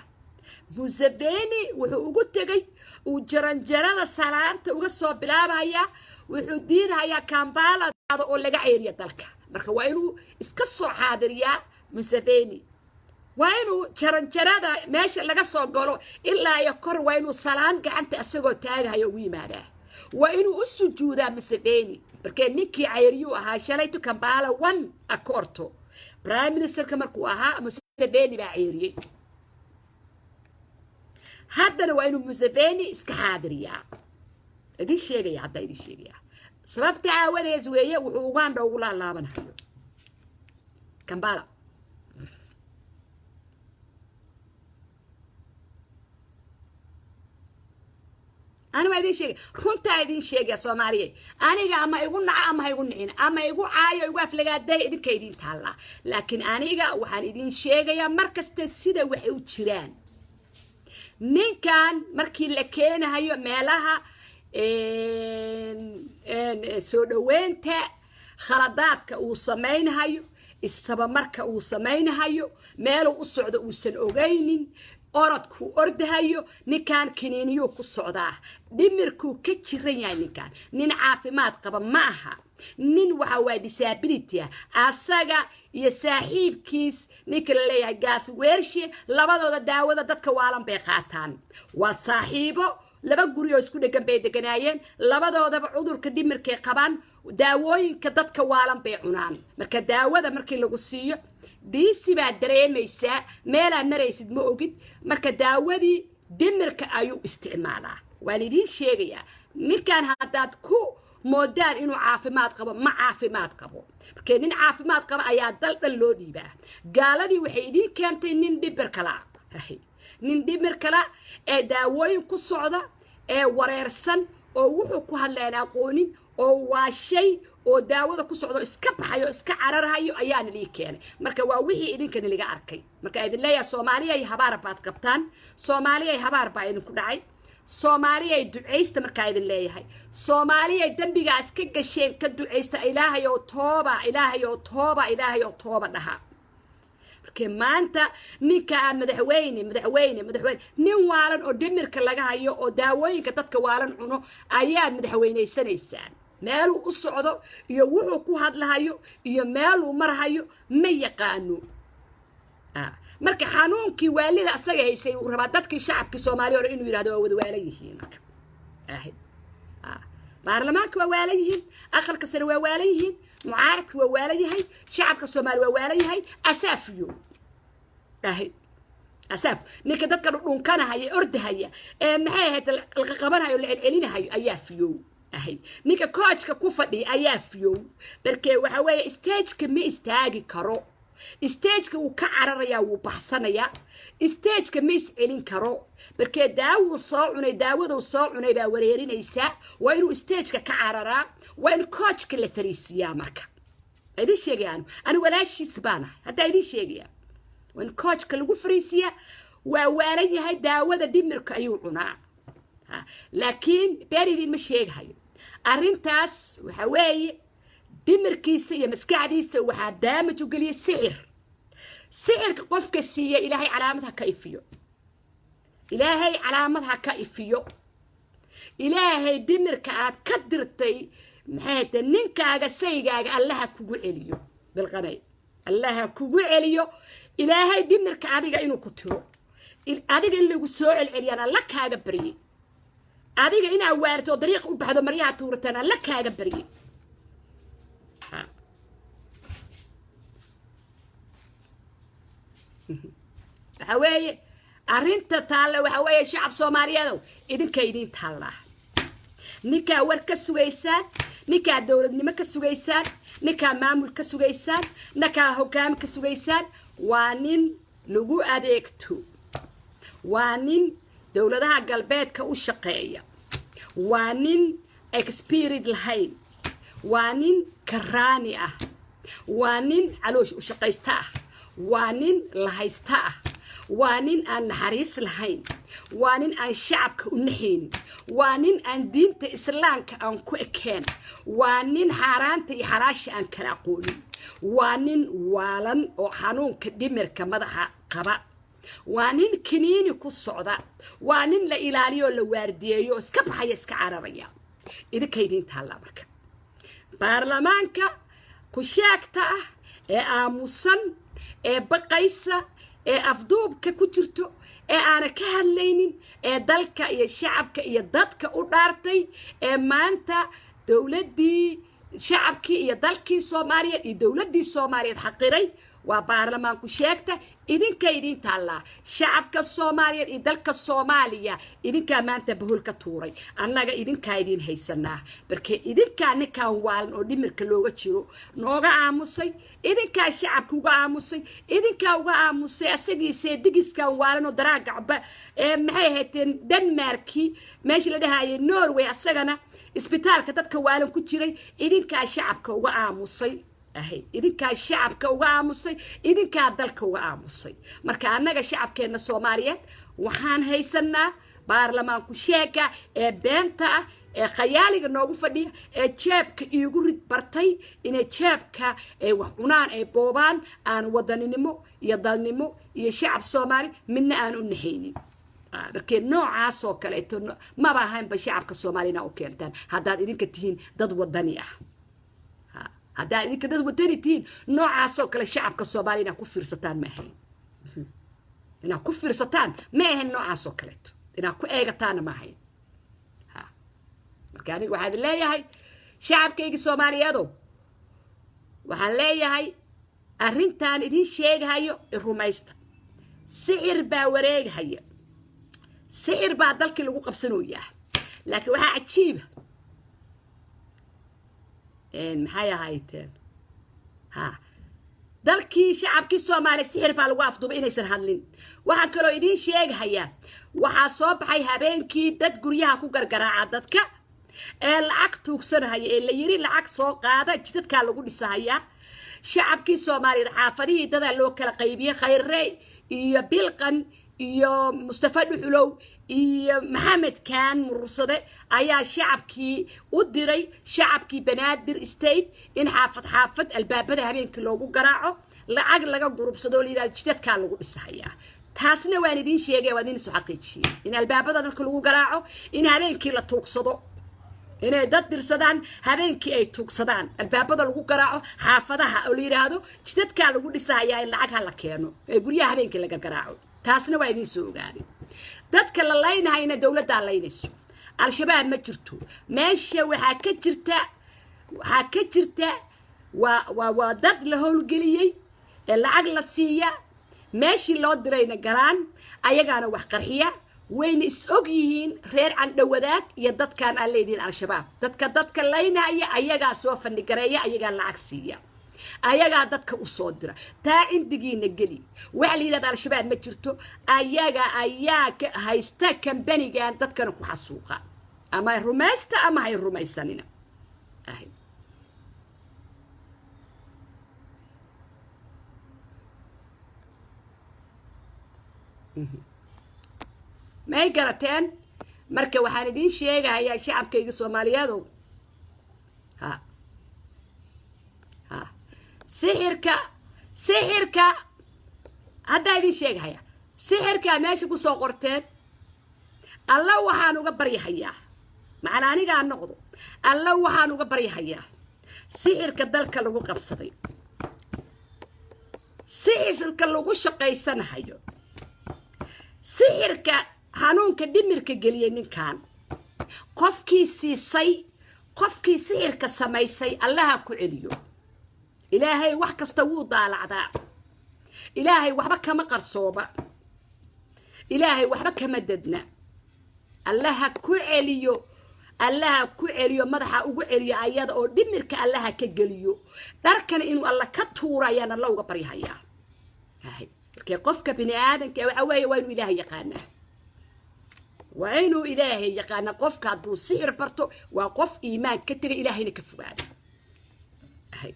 Museveni wuxuu ugu tagay uu jaranjarada salaanta uga soo bilaabaya wuxuu diidayaa Kampala oo laga ceeriyo dalka marka waa inuu iska soo xaadiriyaa Museveni waa inuu jaranjarada meesha laga soo galo ilaa iyo kor waa inuu salaan gacanta asagoo taagayo ugu yimaadaa waa inuu u sujuudaa Museveni markee ninkii ceeriyo ahaa shalaytu Kampala 1 akorto prime minister markuu ahaa Museveni baa ceeriyay haddana waa inuu Museveni iska xaadiriyaa idin sheegaya hadda idin sheegaya sababta aawadees weeye wuxuu Uganda ugu laabanayo Kampala أنا ما يدين شيء رنتا يدين شيء يا سومالي أنا أما يقول أما يقول نعين أما يقول يقف لقى ده إذا كيدين تهلا لكن أنا وحن يدين شيء يا مركز تسيده وحيد شيران نين كان مركي لكين هاي مالها سودوين تا خلادات وسمين هايو السبب مركا وسمين هايو مالو الصعد وسن أوجينين أردكو أرد هايو نكان كنينيو كالصعداه دمركو كتشرين يعني نكان نين عافمات قبل معها نين وحوا ديسابيليتيا أساقا يساحيب كيس نيكل ليا جاس ويرشي لبادو داودا دادك والان بيقاتان وصاحيبو laba guri oo isku dhagan bay deganaayeen labadoodaba cudurka dhimirkay qabaan daawooyinka dadka waalan bay cunaan marka daawada markii lagu siiyo diisi baa dareemaysa meel aan maraysid ma ogid marka daawadii dhimirka ayuu isticmaalaa waan idin sheegayaa ninkan haddaad ku moodaan inuu caafimaad qabo ma caafimaad qabo marka nin caafimaad qaba ayaa dal loo dhiibaa gaaladii waxay idin keentay nin dhibir kala nin dhibir kala ee daawooyin ku socda ee wareersan oo wuxuu ku hadleen aqoonin oo waa shay oo daawada ku socdo iska baxayo iska cararahayo ayaan lii keenay marka waa wixii idinka niliga arkay marka idin leeyahay Soomaaliya ay habaar baad qabtaan Soomaaliya ay habaar baa idin ku dhacay Soomaaliya ay duceysta marka idin leeyahay Soomaaliya ay dambigaas ka gasheen ka duceysta Ilaahay oo tooba Ilaahay oo tooba Ilaahay oo tooba dhaha maanta ninka aan madaxweyne nin waalan oo dhimirka laga hayo oo daawooyinka dadka waalan cuno ayaa madaxweyneysanaysan meel uu socdo iyo wuxuu ku hadlahayo iyo meel uu marhayo ma yaqaano marka xanuunkii waalida asaga haysay uu rabaa dadkii shacabkii Soomaaliya oo inuu yiraahdo waa wada waalan yihiin marka baarlamaanka waa waalan yihiin aqalka sare waa waalan yihiin mucaaradka waa waalan yahay shacabka Soomaaliya waa waalan yahay asaafiyo أساف نك دتك دونكنا هي أردهاي محي هاد القبنا هي العلينا هي أيافيو أهي نك كوتش كوفدي أيافيو بركي وحوي استاج كمي استاجي كرو استاج كوكعرر يا وبحصنا يا استاج كمي سعلين كرو بركي داو صاعنا داو صاعنا بوريرين يساء وينو استاج كعررا وين كوتش كل فريسيا مركا هذا الشيء يعني أنا ولا شيء سبانة هذا الشيء يعني وإن كوتش كلو فريسيا ووالي هاي داوة دمرك أيوعنا لكن بارد مش هيك هاي أرنتاس وحواي دمركيس يا مسكعديس وحد دامج وقلي سعر قف كسية إلهي علامتها كيفيو إلهي علامتها كيفيو إلهي دمرك عاد كدرتي محيط ننكا سيجا الله كوجو عليو بالغني الله كوجو عليو إلهي دمرك عادي إنه كتير عادي اللي يسوع العليانا لك هذا بري عادي إنه وارد طريق وبهذا مريها تورتنا لك هذا بري حواي أرنت تالا وحواي شعب سوماليا إذن كيدين تالا نكا ورك سويسان نكا دولة نمك سويسان نكا معمول كسويسان نكا حكام كسويسان وانين لغو أديكتو وانين دولتها قلبيتك وشقية وانين اكسبيريد الهين وانين كراني وانين علوش وشقيستا وانين لهيستا وانين أن حريص الهين وانين أن شعبك ونحين وانين أن دينت إسلامك أن كوكين وانين حارانت حراش أن كراقولي وانين والن وحنون كدمر كمدح قبا وانين كنيني كالصعداء وانين لإلاليو لوارديو اسكب حي اسك عربية إذا كيدين تهلا برك بارلمانك كشاكتا آموسن بقيسة أفضوب كجرتو أنا كهاللينين دلك يا شعبك يا دتك ودارتي ما أنت دولتي شعبك يا دلكي سوماليا يا دولتي سوماليا حقيري وبرلمان كشيكتا إذن كيدين تالا شعبك الصومالي إدلك الصومالية إذن كمان تبهول كتوري أنا إذن كيدين هيسنا بركي إذن كان كان والن ودمر كلوغة تشيرو نوغا عاموسي إذن كان شعبك وغا عاموسي إذن كان وغا عاموسي أسيقي سيديقس كان والن ودراق عبا محي هيتين دنماركي ماشي لدهاي نوروي أسيقنا isbitaalka dadka waalan ku jiray idinka shacabka uga aamusay idinka shacabka uga aamusay idinka dalka uga aamusay marka anaga shacabkeena Soomaaliyeed waxaan haysanaa baarlamaanku sheeka ee beenta ee khayaaliga noogu fadhiya ee jeebka iigu rid bartay inay jeebka ay wax cunaan ay boobaan aan wadaninimo iyo dalnimo iyo shacab Soomaali midna aan u nahaynin markii noocaas oo kale ma baahan ba shacabka Soomaalina oo keentaan haddaad idinka tihiin dad wadani ah haddaad idinka dad wadani tihiin noocaas oo kale shacabka Soomaalina ku fiirsataan ma ahayn ina ku fiirsataan ma ahayn noocaas oo kale ina ku eegataan ma ahayn marka anigu waxaan leeyahay shacabkayga Soomaaliyeed waxaan leeyahay arrintan idin sheegayo rumaysta sixir baa wareegaya سحر بعد ذلك اللي قبسنوا إياه لكن وها عجيبة إن محايا هايتين ها ذلك شعب كيسوا ماري سحر بالواف دوب إنه يصير هادلين وها كلو يدين شيء هيا وها صوب هاي هبين كي دد قريها كو قرقرا عددك العق توكسر هيا اللي يري العق سوق هذا جدد كان لقول هيا شعب كيسوا ماري حافظيه دد اللو كلا قيبية خير ري يبلغن iyo Mustafa Dhuxulow iyo Maxamed Kaan Mursade ayaa shacabkii u diray shacabkii Banaadir State in xaafad albaabada habeenkii loogu garaaco lacag laga gurubsado liidaa jidadka lagu dhisayaa taasna waan idin sheegay waa idin soo xaqiijiyay in albaabada dadka lagu garaaco in habeenkii la tuugsado inay dad dirsadaan habeenkii ay tuugsadaan albaabada lagu garaaco xaafadaha oo liiraado jidadka lagu dhisayaa in lacag la keeno ee guryaha habeenkii laga garaaco taasna waa idin soo gaari dadka la laynayna dawladda laynayso al-shabaab ma jirto meesha waxa ka jirta waa dad la howlgeliyay ee lacag la siiya meeshii loo dirayna galaan ayagaana wax qarxiya wayna is og yihiin reer candhawadaag iyo dadkan aan leedin al-shabaab dadka laynaya ayaga soo fandhigareeya ayaga lacag siiya ayaga dadka u soo dira taa indigiina gali waxa liidada al-shabaab ma jirto ayaga ayaa haysta kambanigan dadkana ku xasuuqa ama rumaysta ama hay rumaysanina ما يقرأتين مركب وحاندين شيء يا شعب كي الصوماليات ها سحرك هذا يدين شيء هيا سحرك ماشي كوسو قرتين الله وحانو قبر يحياه معنا أنا قاعد نقضو الله وحانو قبر يحياه سحرك دلك لو قبصدي سحرك لو شقيسن هيو سحرك حنونك دمرك جليين كان قفكي قفكي سحرك سميسي الله كعليو إلهي وحك استوض على العداء إلهي وحبك ما قرصوبة إلهي وحبك مددنا الله كعليو مدحا وعليو أياد أو دمرك الله كجليو دركن إنه الله كتورا يانا الله قبريها إياه هاي كي قفك بني آدم كي وحواي وينو إلهي يقانا وعينو إلهي يقانا قفك عدو السحر برتو وقف إيمان كتر إلهي نكفو بعد هاي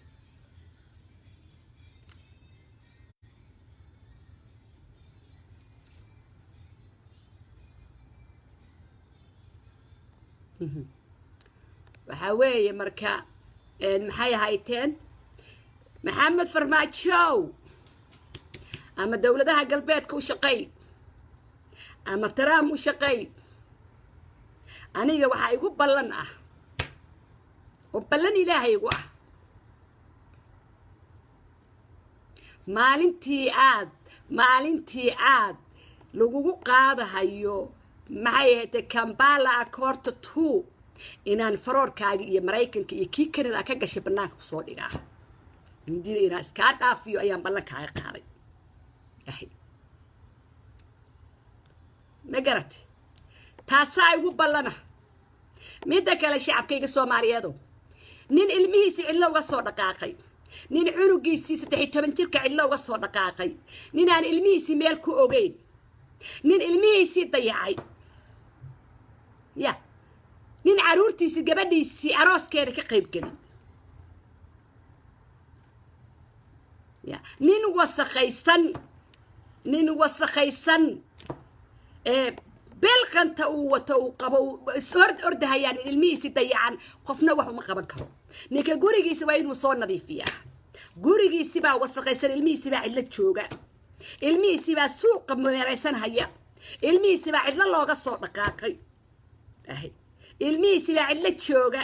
وحواي مركا محاي هايتين محمد فرماتشو أما دولتها قلبيتك وشقي أما ترام وشقي أنا وحا يقول بلن وبلن إلهي يقول maalintii aad lagugu qaadahayo maxay ahayd Kampala Accord 2 inaan faroorkaaga iyo Mareykanka iyo kii Kanada ka gashay banaanka ku soo dhigaa mindida inaa iskaa dhaafiyo ayaan ballankaaga qaaday ahi ma garatay taasaa igu ballana midda kale shacabkayga soomaaliyeedo nin ilmihiisii cidlo uga soo dhaqaaqay nin cunugiisii 13 jirka cidlo uga soo dhaqaaqay nin aan ilmihiisii meel ku ogeyn nin ilmihiisii dayacay ya nin caruurtiisii gabadhiisii arooskeeda ka qayb gelin ya nin wasakhaysan belqanta uu wato uu qabo ordahayaan ilmihiisi dayacan qofna wax uma qaban karo ninka gurigiisa waa inuu soo nadiifiyaa gurigiisi baa wasakhaysan ilmihiisi baa cidla jooga ilmihiisi baa suuqa meeraysan haya ilmihiisi baa cidla looga soo dhaqaaqay ilmihiisi baa cidla jooga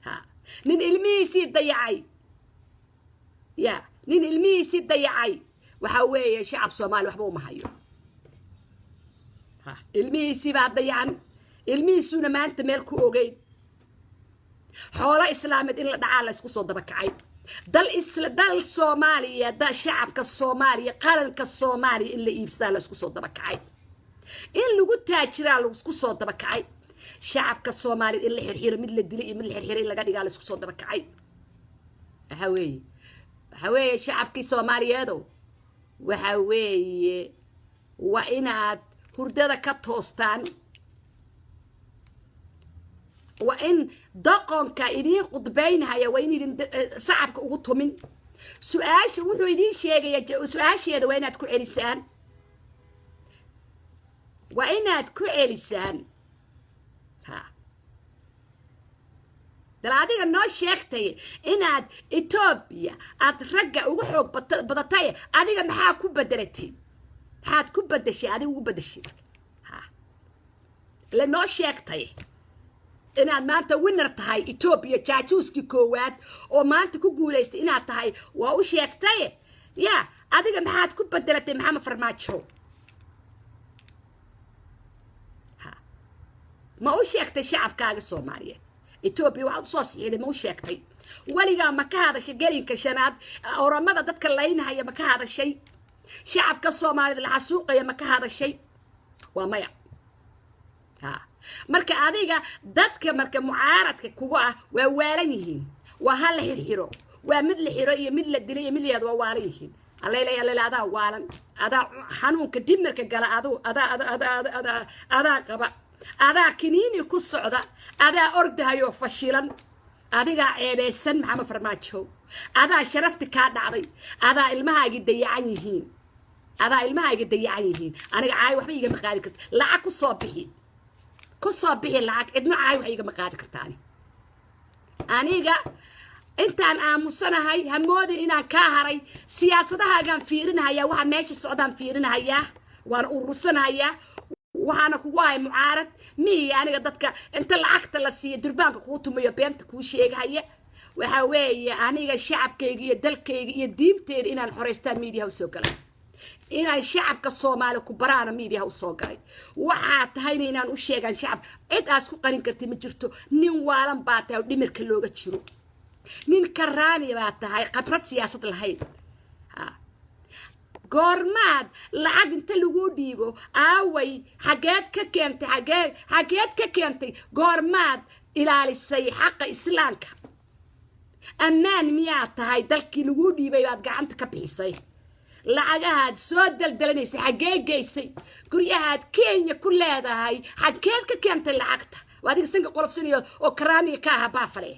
ha nin ilmihiisi dayacay ya nin ilmihiisi dayacay waxa weeye shacab Soomaali waxba uma hayo ilmihiisi baa dayacan ilmihiisuna maanta meel ku ogeyn xoolo islaameed in la dhacaa la isku soo daba kacay dal Soomaaliya da shacabka Soomaaliya qaranka Soomaaliya in la iibsada la isku soo daba kacay in lagu taajiraa la isku soo daba kacay shacabka Soomaaliya in la xirxiro mid la dilay mid la xirxiray laga dhigaa la isku soo daba kacay waxa weeye shacabkii Soomaaliyeedo waxa weeye waa inaad hurdada ka toostaan waa in daqonka idin qudbaynaya waa in idin shacabka ugu tumin su'aasha wuxuu idin sheegaya su'aasheeda waa inaad ku celisaan ha dalaadiga noo sheegtay inaad Ethiopia aad ragga ugu xoog badatay adiga maxaa ku bedelatay maxaad ku bedeshay adiga ugu bedeshay ha la noo sheegtay inaad maanta winner tahay Ethiopia jaajuuski koowaad oo maanta ku guuleystay inaad tahay waa u sheegtay ya adiga maxaad ku bedelatay Maxamed Farmaajo ha ma u sheegtay shacabkaaga Soomaaliyeed Ethiopia waxaad soo siixday ma u sheegtay waliga ma ka hadashay gelinka shanaad oramada dadka laynahaya ma ka hadashay shacabka Soomaaliyeed la xasuuqaya ma ka hadashay waa maya ha marka adiga dadka marka mucaaradka kugu ah waa waalan yihiin waa hal xirxiro waa mid la xiro iyo mid la dilay iyo mid leed waa waalan yihiin alla waalan ada xanuunka dimirka gala ada qaba ada kiniini ku socda ada ordahayo fashilan adiga ceebeysan Maxamed Farmaajo ada sharafti ka dhacday ada ilmahaaga dayacan yihiin aniga caay waxba iga maqaadi kartaa lacag ku soo bixi lacag cidna caay wax iga maqaadi kartaa aniga intaan aamusanahay hamoodin inaan ka haray siyaasadahaagaan fiirinaya waxa meesha socdaan fiirinaya waan urursanaya waxaana kugu ahay mucaarad miyi aniga dadka inta lacagta la siiyo durbaanka kugu tumayo beenta kuu sheegaya waxa weeye aniga shacabkayga iyo dalkayga iyo diinteeda inaan xoreystaan miidiyaha u soo galay inaan shacabka Soomaali ku baraana miidiyaha u soo galay waxa tahay inaan u sheegan shacab cid aas ku qarin kartay ma jirto nin waalan baa tahay dhimirka looga jiro nin karaani baa tahay khibrad siyaasad lahayd goormaad lacag inta lagu dhiibo aaway xageed ka keentay goormaad ilaalisay xaqa islaamka ammaan miyaa tahay dalkii lagu dhiibay baad gacanta ka bixisay lacagahaad soo daldalanaysa xagee geysay guryahaad Kenya ku leedahay xageed ka keentay lacagta waadiga sanka qolofsanayo oo karaaniga ka aha baafale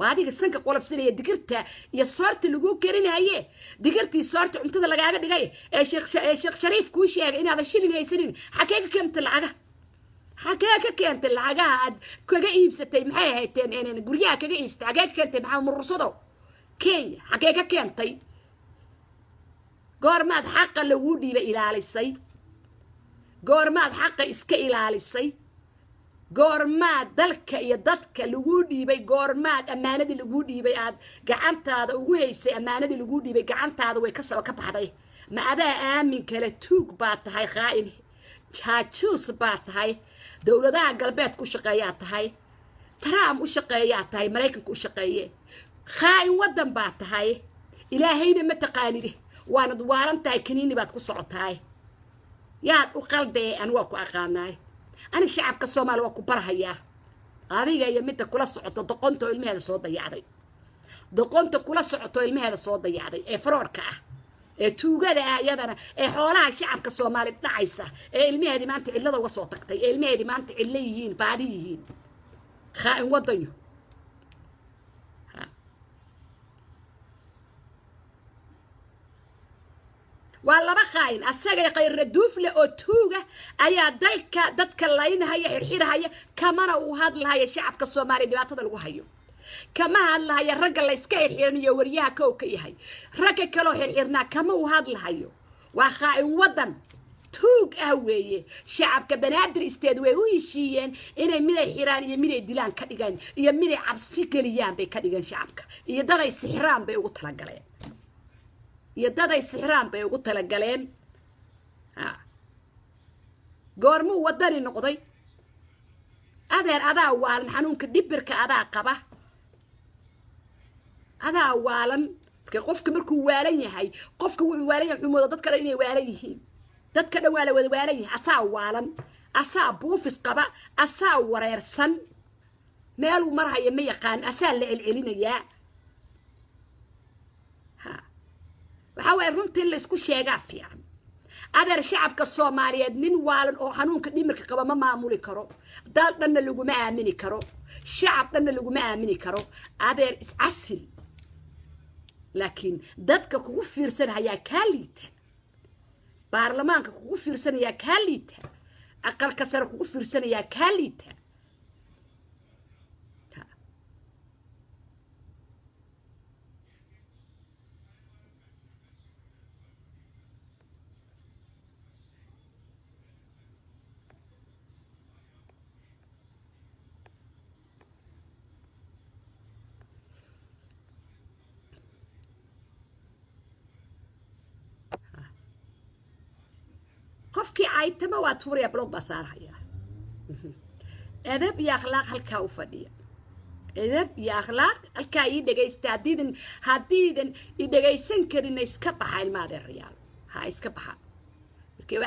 waadiga sanka qolofsanaya digirta iyo soorta lagu karinaye digirtii soorta cuntada lagaaga dhigay ee Sheekh Shariif ku sheegay inaad shilin haysanin xagee ka keentay lacagaha aad kaga iibsatay maxay hayteen inay guryaha kaga iibsatay xagee ka keentay maxaa murursado Kenya xagee ka keentay goormaad xaqa lagu dhiibay ilaalisay goormaad xaqa iska ilaalisay goormaad dalka iyo dadka lagu dhiibay goormaad amaanadii lagu dhiibay aad gacantaada ugu haysay amaanadii lagu dhiibay gacantaada way ka soo ka baxday ma adaa aamin kale tuug baa tahay qaa'in jaajuus baa tahay dawladaha galbeed ku shaqeeyaa tahay Trump u shaqeeyaa tahay Mareykanka u shaqeeyay خاين ودن باتهاي إلهينا ما تقانيده وانا دوارن تاي كنيني بات كسعطاي ياد وقال دي أنا واكو أقاناي أنا الشعب كالصومال واكو برهيا هذه هي متى كل صعطة دقنتو علمي هذا صوت ضيعي دقنتو كل صعطة علمي هذا صوت ضيعي إفروركا توجد يدنا حولها الشعب كالصومال نعيسة علمي هذه ما أنت إلا ذو صوتك علمي هذه ما أنت عليين بعديين خائن وضيو والله ما خاين أسرع غير ردوف لأتوجه أي دتك اللين هي حرحير هي كمان وهذا الهاي الشعب كالصومالي دبعت هذا الوهايو كما هذا الهاي الرجل اللي سكير حيرني يوريها كوكي هاي رجل كلو حرحيرنا كما وهذا الهايو وخاين وطن توج أهوية شعب كبنادر استدوي ويشين إن من الحيران يمين دلان كديجان يمين عبسي كليان بكديجان شعبك يدري السحران بيوطلع قليل يدادا السحران bay ugu tala galeen goormu wadani noqday adeer adaa waalan xanuunka dibirka adaa qaba adaa waalan qofka markuu waalan yahay qofka uu waalan yahay xumoodo dadka inay waalan yihiin dadka dhan waa la wada waalan yahay asaa waalan asaa buufis qaba asaa wareersan meel uu marhayo ma yaqaan asaa la celcelinayaa وحاول رنتي اللي اسكو شيغا فيعن أدر شعب كالصومالية من والن أو حنون كديمر كقبا ما معمولي كرو دال دن اللي ما آمني كرو شعب دن اللي ما آمني كرو أدر أسل لكن دادك كوكو فيرسن هيا كاليتا بارلمان كوكو فيرسن هيا كاليتا أقل كسر كوكو فيرسن هيا كاليتا qofkii aytama waa tuuriya blog basaaraya adab iyo akhlaaq halka u fadhiya adab iyo akhlaaq halka ay dhageysta hadiidan i dhageysan karin iska baxa ilmaade riyaal ha iska baxa markii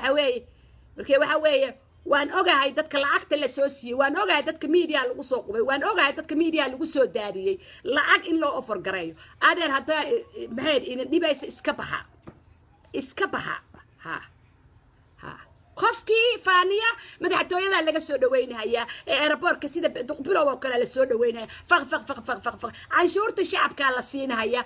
waxa weeye waan ogahay dadka lacagta la soo siiyay waan ogahay dadka media lagu soo qubay waan ogahay dadka media lagu soo daadiyay lacag in loo offer gareeyo adeer hada maxay in dhibaysa iska baxa ha qofkii faaniya madaxtooyada laga soo dhaweynaya airportka sida duqbirow oo kale la soo dhaweynaya faq canshuurta shacabka la siinaya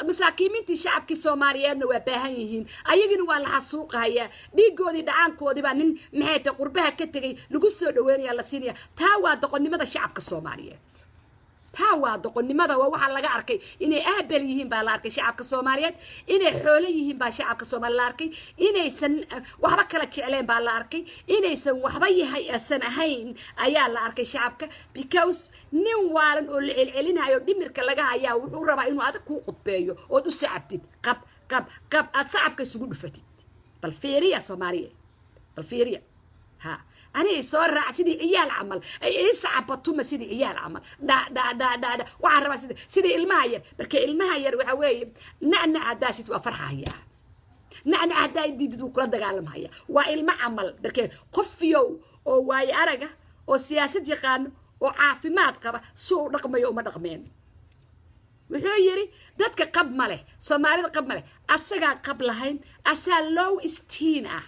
masaakiinta shacabka Soomaaliyeedna waa baahan yihiin ayagina waa la xasuuqaya dhiigoodii dhacaankoodii baa nin maxay qurbaha ka tagay lagu soo dhaweynaya la siinaya taa waa doqonnimada shacabka Soomaaliyeed تاوا دقنمدا waxa laga arkay inay ahbal yihiin baa la arkay shacabka Soomaaliyeed inay xoolo yihiin baa shacabka Soomaaliyeed la arkay inaysan waxba kala jecleen baa la arkay inaysan waxba yahay asan ahayn ayaa la arkay shacabka because nin waalan oo la celcelinayo dhimirka laga hayaa wuxuu rabaa inuu adag ku qudbeeyo oo u sacabtid qab aad shacabka isugu dhufatid bal fiiriya Soomaaliyeed bal fiiriya ha أنا صار سيدي عيال عمل أي صعبتو ما سيدي عيال عمل دا وعرف سيدي المهير بركي المهير وحوي نعنع داسيت وفرحة هي نعنع داي دي كل دقالم هي وإلما عمل بركي قفيو أو واي أرجع أو سياسة يقان أو عافيمات قبا سوء رقم يوم رقمين وحيري دتك قب ماله سومالي قب ماله أسجع قبلهين أسال لو استينه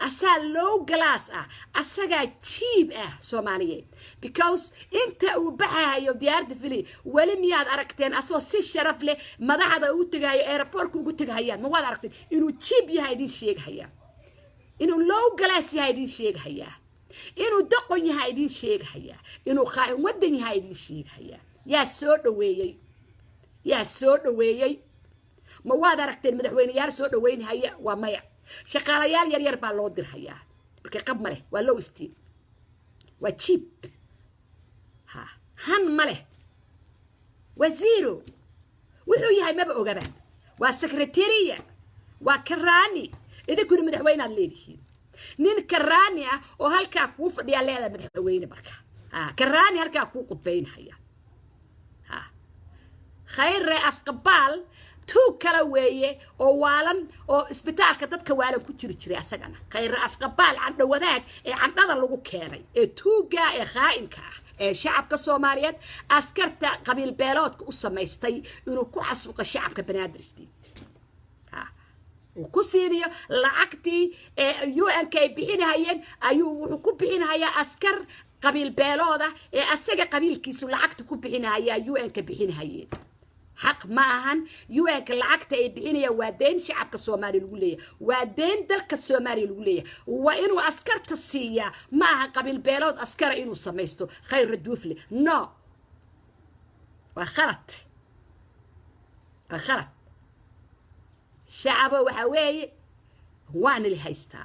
أسال لو جلاس أسجع تشيب سوماليين because أنت وبحها يوديار دفلي ولم ياد أركتين أساس الشرف له ما ده هذا وتجاي إيربورك وتجايان ما واد أركتين إنه تشيب يهايدين شيء هيا إنه لو جلاس يهايدين شيء هيا إنه دقن يهايدين شيء هيا إنه خاين ودن يهايدين شيء هيا يا سود وياي يا سود وياي ما واد أركتين مدحوين يار سود وين هيا ومايا شقاليال ير baa loo dirhayaa markay qab male waa low steam waa cheap ha han male waa zero wuxuu yahay maba ogabaan waa secretariat waa karaani idinkuna madaxweynaad leedihiin nin karaani ah oo halkaa kuu fadhiya leedahay madaxweyne marka ha karaani halkaa kuu qudbaynaya ha خير أفقبال تو كلا ويه أو والن أو إسبتال كدت كوالن كتير أسجنا خير أفقبال عند وذاك عن هذا اللي كاني تو جاء خائن كه شعب كصوماليات أسكرت قبيل بيلوت قصة يستي إنه كحسوق الشعب كبنادرستي وكسيريا لعقتي يو ان كي بحين هايين ايو وحكو بحين هايا اسكر قبيل بيلودا اسجا قبيل كيسو لعقت كو بحين هايا يو ان كي بحين هايين حق معهن يو ان لعقت اي بحين يا وادين شعبك الصومالي الوليه وادين دلك الصومالي الوليه وانو اسكر تسيا معها قبيل بيلود اسكر انو سميستو خير الدوفلي نو وخرت شعبه وحوي وان اللي هيستا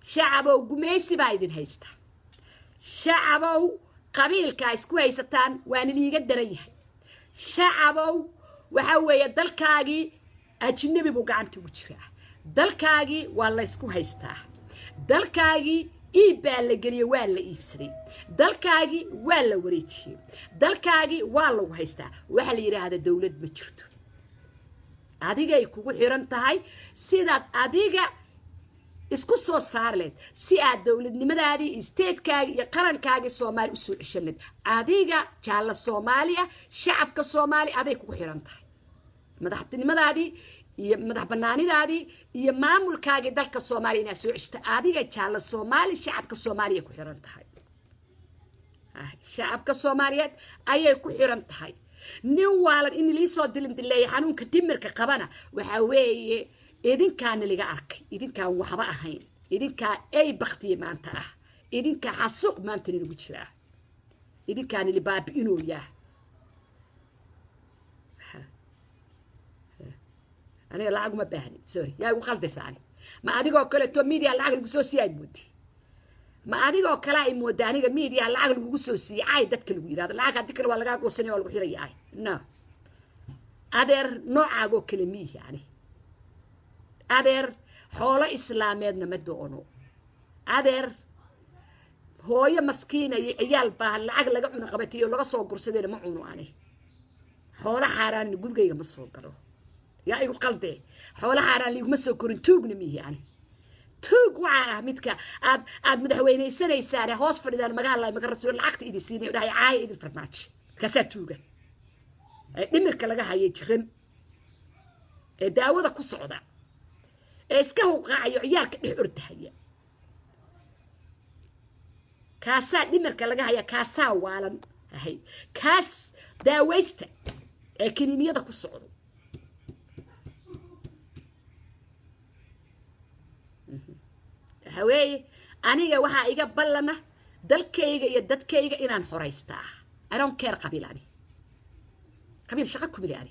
شعبه وقميسي بايدن هيستا شعبه قبيل كايس كويستان وان اللي يقدر شعبه وحوي دلكاغي اجنبي بو غانتي وجرا دلكاغي والله اسكو هيستا دلكاغي إيبال لجري ولا إيبسري دلكاغي ولا وريتشي دلكاغي والله هيستا وحل يرى هذا الدولة مجرد adiga ay kugu xiran tahay sidaad adiga isku soo saarleed si aad dawladnimadaadii isteedkaaga iyo qarankaaga Soomaali u soo ceshanid adiga jaala Soomaaliya shacabka Soomaali aday kugu xiran tahay madaxtinimadaadii iyo madax banaanidaadii iyo maamulkaaga dalka Soomaaliya inaa soo ceshta adiga jaala Soomaali shacabka Soomaaliya ku xiran tahay shacabka Soomaaliyeed ayay ku xiran tahay nin waalan in li soo dilay xanuunka dimirka qabana waxa weeye idinkaan liga arkay idinkaan waxba ahayn idinka ay baqtiye maanta ah idinka xasuuq maanta lagu jira idinkaan li baab inuu yahay أنا لعق ما بهني سوري يا أبو خالد ساني ما أديكوا كلا تو ميديا لعق الجسوسي أي مودي ما أديكوا كلا أي موداني ميديا لعق الجسوسي عاي دتك الوير هذا لعق دتك ولا لعق وسنة ولا بحيرة عاي نا أدر نوع عقو كلمي يعني أدر حول إسلامي نمدونه أدر هو يا مسكينة عيال بها لعق لقى من قبتي ولا صوب كرسي ما عنو عليه حول حاران نقول جاي مصوب كله يا أيها قلبي حول حاران اللي يمسوا كورنتوج نميه يعني توج وعاه متك عاد مدحويني سنة سنة هوس فريد المجال الله مقرصوا العقد إيدي سيني وده عاي إيدي الفرماتش كاسات توجه نمر كلاجها يجرم داود قصعدا إسكهو قاعي عيالك نحرد هيا كاسات نمر كلاجها يا كاسا والا هي كاس داويست لكن يدا قصعدا هواي أنا وها إيجا بلنا دلكيجا يدتكيجا إنان حريستا I don't care قبيلاني قبيل شقة قبيلاني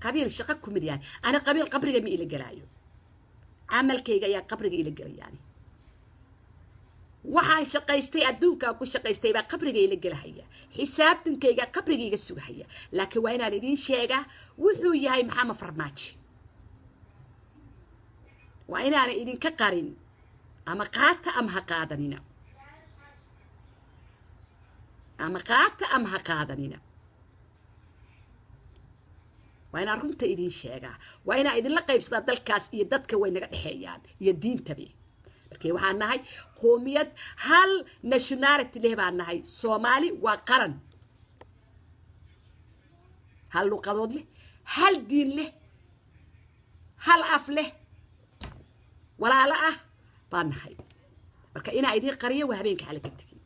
قبيل شقة قبيلاني أنا قبيل قبري مي إلى جلايو عمل كيجا يا قبري إلى جلاياني waxaan shaqaystay adduunka ku shaqaystay baa qabriga ila galahaya xisaabtankayga qabriga iga sugahaya laakiin waa inaan idin sheega wuxuu yahay maxamed farmaajo waa inaan idin ka qarin ama qaata ama ha qaadanina ama qaata ama ha qaadanina waa inaan runta idin sheega waa inaan idin la qaybsadaa dalkaas iyo dadka way naga dhaxeeyaan iyo diintabe markii waxaan nahay qoomiyad hal nationality leh baan nahay Soomaali waa qaran hal luqadood leh hal diin leh hal af leh walaala ah baan nahay marka inaa idin qariyo waa habeenka xalka tagin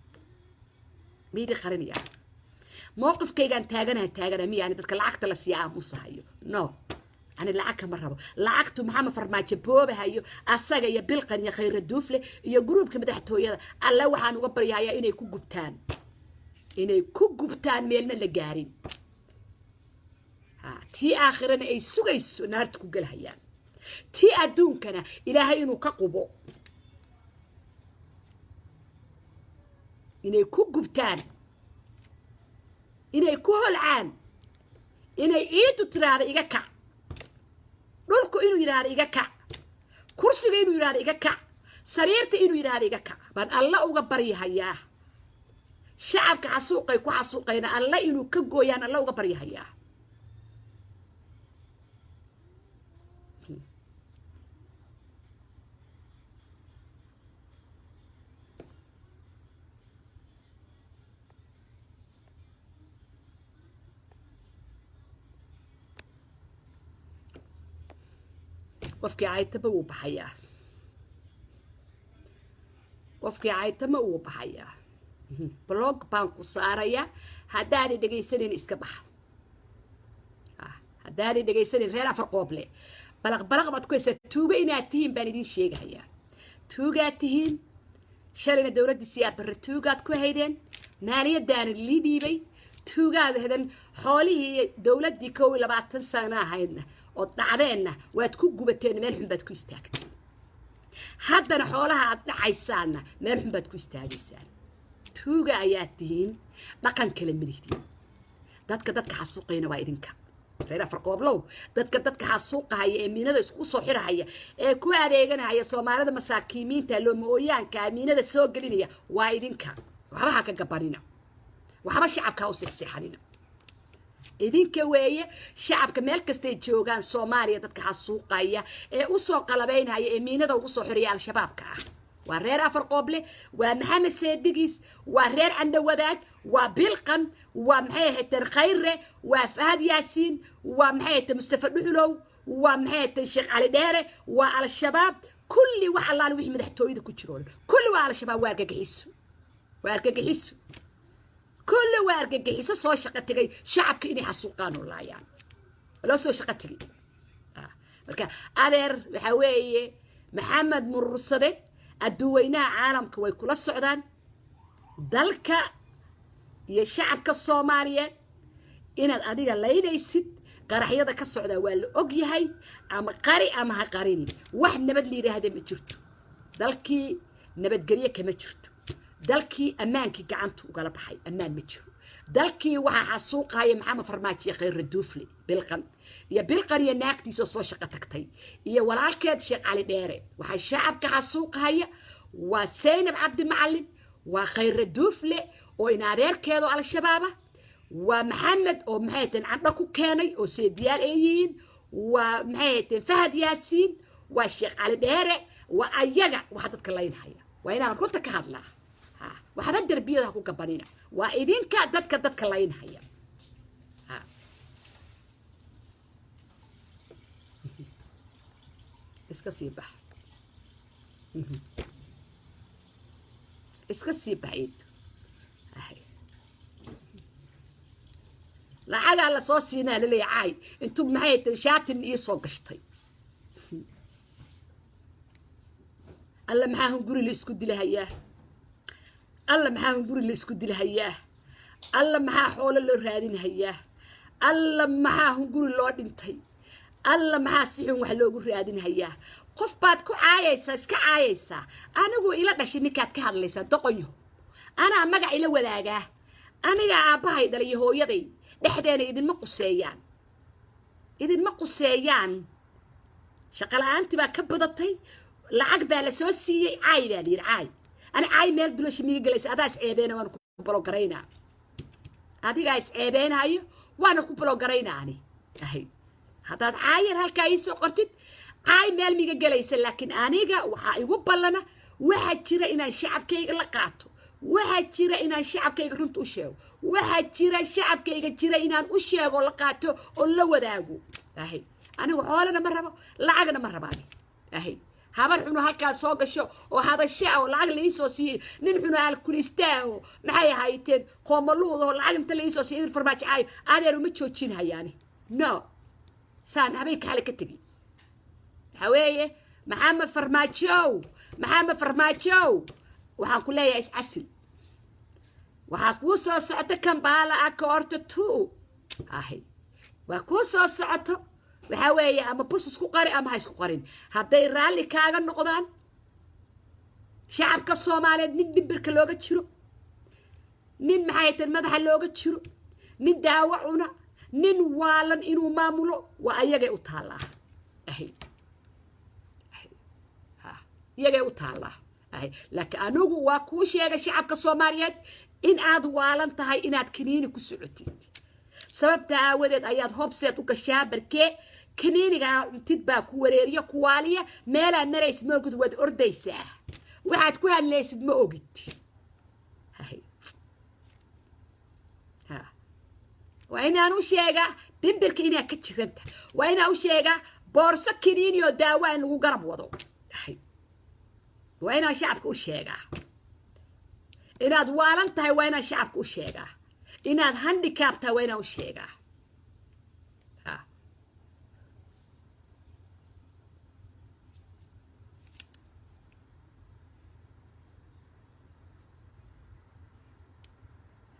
miidi qariniya mowqifkaygan taagana miyaan dadka lacagta la siiyaa musahayo no أنا العكة مرة لعكت محمد فرماجة بوبة هايو أساقا يا بلقن يا خير الدوفلة يا جروب كم دحتو يا الله وحان وقبر يا إني يكون جبتان ميلنا لجارين تي آخرنا أي سو نارتكو قال هيا تي أدون كنا إلهي إنو كقبو إني يكون جبتان إني يكون هالعان إني إيدو ترى إيجا كع dhulku inuu yiraahdo iga kac kursiga inuu yiraahdo iga kac sariirta inuu yiraahdo iga kac baan alla uga baryahayaa shacabka xasuuqay ku xasuuqayna alla inuu ka gooyaan alla uga baryahayaa qofkii caaytaba wuu baxayaa qofkii caaytama wuu baxayaa blog baan ku saarayaa haddaanay dhegaysanin iska baxa haddaanay dhegaysanin reer afar qooble balaq baad ku haysaa tuuga inaad tihiin baan idiin sheegahayaa tuugaad tihiin shalayna dowladdii siyaa barre tuugaad ku haydeen maaliyaddaana lii dhiibay tuugaad hedan xoolihii dowladdii 21 sano ahaydna oo dhacdeenna waad ku gubateen meel xun baad ku istaagteen haddana xoolaha aad dhacaysaanna meel xun baad ku istaagaysaan tuuga ayaad tihiin dhaqan kale milihdiin dadka xasuuqayna waa idinka reer afar qooblow dadka xasuuqahaya ee miinada isku soo xirahaya ee ku adeeganaya Soomaalida masaakiimiinta loo mooyaanka miinada soo gelinaya waa idinka waxba ha ka gabanina waxba shacabka u sixixanina idinka weeye shacabka meel kasta ay joogaan Soomaaliya dadka xasuuqaya ee u soo qalabeynaya ee miinada ugu soo xiraya al-shabaabka ah waa reer afar qooble waa maxamed seedigis waa reer andawadaad waa bilqan waa maxay ahayd khayre waa fahad yaasiin waa maxay ahayd mustafa dhuxulow waa maxay ahayd sheekh cali dheere waa al-shabaab kulli wax allaana wixii madaxtooyada ku jiro kulli waa al-shabaab waa argagixiso كل وارجع جحيس صار شقة تجي شعب كإني حسوقان ولا يعني ولا صار شقة تجي مركا أدر بحوي محمد مرصدة الدوينا عالم كوي كل السعودان ذلك يا شعب كالصومالية إن الأدية اللي يسد قرحية كالسعودة والأوجي هاي أما قاري أما هقاريني واحد نبت لي هذا متشرت ذلك نبت قرية كمتشرت dalkii amaankii gacanta uga la baxay amaan ma jiro dalkii waxa xasuuqaya maxamed farmaajo khayr duufli bilqan iyo naagtiisa soo shaqo tagtay iyo walaalkeed sheekh cali dheere waxa shacabka xasuuqaya waa Seynab Cabdi Macallin waa khayr duufle oo in adeerkeedu al-shabaab waa maxamed oo maxaytan cadda ku keenay oo seediyaal eeyiin waa maxaytan fahad yaasiin waa sheekh cali dheere waa ayaga waxa dadka laynhaya waa inaan runta ka hadlaa waxba darbiyada ku gabanina waa idinka dadka laynhaya iska sii baxid lacaga la soo siinaa laleeyahay intuu maxay shaatin iyo soo gashtay alla maxaa guri la isku dilahayaa alla maxaa guri la isku dilahayaa alla maxaa xoolo loo raadinayaa alla maxaa guri loo dhintay alla maxaa si xun wax loogu raadinayaa qof baad ku caayaysaa iska caayaysaa anigu ila dhashay ninkaad ka hadlaysaa doqonyo ana magac ila wadaagaa aniga aabahay dhalay hooyaday dhexdeena idinma quseeyaan shaqalaanti baa ka badatay lacag baa la soo siiyay caay baa la yiri caay أنا عاي ميل دلوش ميل جلس أداس عيبين وأنا كوبلو قرينا أدي جايس عيبين هاي وأنا كوبلو قرينا أنا أهي هذا عاير هالكايس قرتت عاي ميل ميل جلس لكن أنا جا وحاي وبلنا واحد شراء إن الشعب كي لقاته واحد شراء إن الشعب كي رنت وشيو واحد شراء الشعب كي شراء إن وشيو ولقاته ولا وداعو أهي أنا وحولنا مرة لعجنا مرة بعدي أهي habar xuno halka soo gasho oo hadashaa oo lacag la isoo siiyay nin xuno alkulistaao maxay hayteen qoomaluudo lacag inta la isoo siiyay farmaajo ay adeer uma joojin hayaani no saan habay kale ka tagi haweeye maxamed farmaajo waxaan ku leeyahay is-asil waxaa ku soo socota Kampala Accord 2 ahay waa ku soo socoto waxa weeye ama bus isku qari ama ha isku qarin haday raali kaaga noqdaan shacabka Soomaaliyeed nin dhimbirka looga jiro nin maxay tan madaxa looga jiro nin daawacuna nin waalan inuu maamulo waa ayaga u taalaa iyagay u taallaa laakiin anigu waa kuu sheegay shacabka soomaaliyeed in aad waalan tahay inaad kiniini ku socotid sababta aawadeed ayaad hobseed u gashaa barkee kiniiniga cuntid baa ku wareeriya kuwaaliya meelaa marays moogid waad ordaysaa waxaad ku hadlaysid ma ogid waa inaan u sheegaa dhimbirka inaad ka jiranta waa inaan u sheegaa boorso kiniini oo daawa in lagu garab wado waa inaan shacabka u sheegaa inaad waalan tahay waa inaan shacabka u sheegaa inaad handicap tahay waa inaan u sheegaa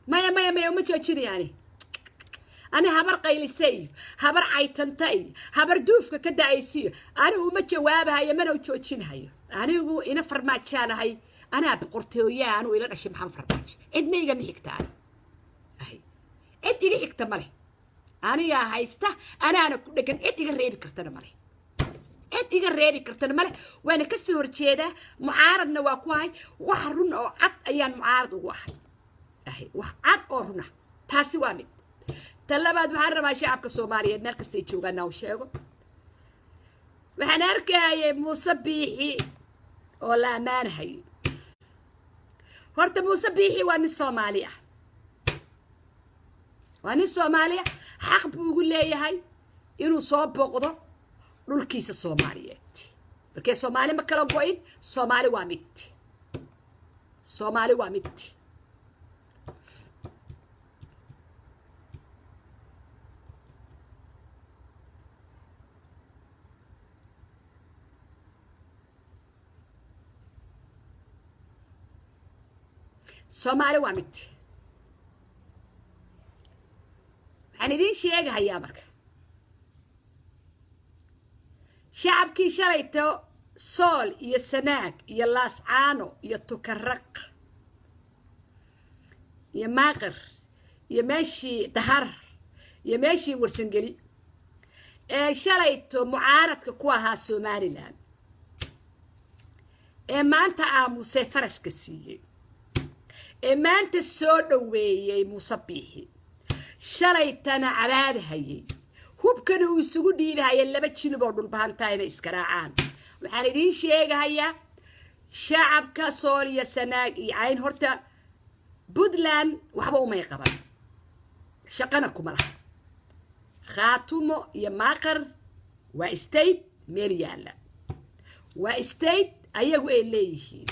maya uma joojinayaani ani habar qaylisay habar caytantay habar duufka ka daaysiyo anigu uma jawaabahayo mana u joojinayo anigu ina farmaajaanahay anaa boqortooyaa anigu ila dhashay maxaan farmaajo cidna igama xigtaan cid iga xigta male anigaa haysta anaana ku dhegan cid iga reebi kartana male cid iga reebi kartana male waana ka soo horjeedaa mucaaradna waa ku ahay wax run oo cad ayaan mucaarad ugu ahay wax cad oo runa taasi waa mid tan labaad waxaan rabaa shacabka soomaaliyeed meel kastay joogaana u sheego waxaan arkayay muuse biixi oo la ammaanahayo horta muuse biixi waa nin soomaali ah waa nin soomaaliya xaq buu ugu leeyahay inuu soo booqdo dhulkiisa soomaaliyeed markee soomaali ma kala go-in soomaali waa mid soomaali waa mid soomaali waa mid waxaan idiin sheegahayaa marka shacabkii shalayto sool iyo sanaag iyo laascaano iyo tukaraq iyo maaqir iyo meeshii dahar iyo meeshii warsangeli ee shalayto mucaaradka ku ahaa somalilan ee maanta aamusay faraska siiyey ee maanta soo dhoweeyey muuse biixi shalaytana cabaadahayay hubkana uu isugu dhiibahaya laba jinib oo dhulbahantaa inay iskaraacaan waxaan idiin sheegahayaa shacabka sool iyo sanaag iyo cayn horta puntland waxba umay qaban shaqana kuma laha khaatumo iyo maaqar waa state meel yaalla waa state ayagu ay leeyihiin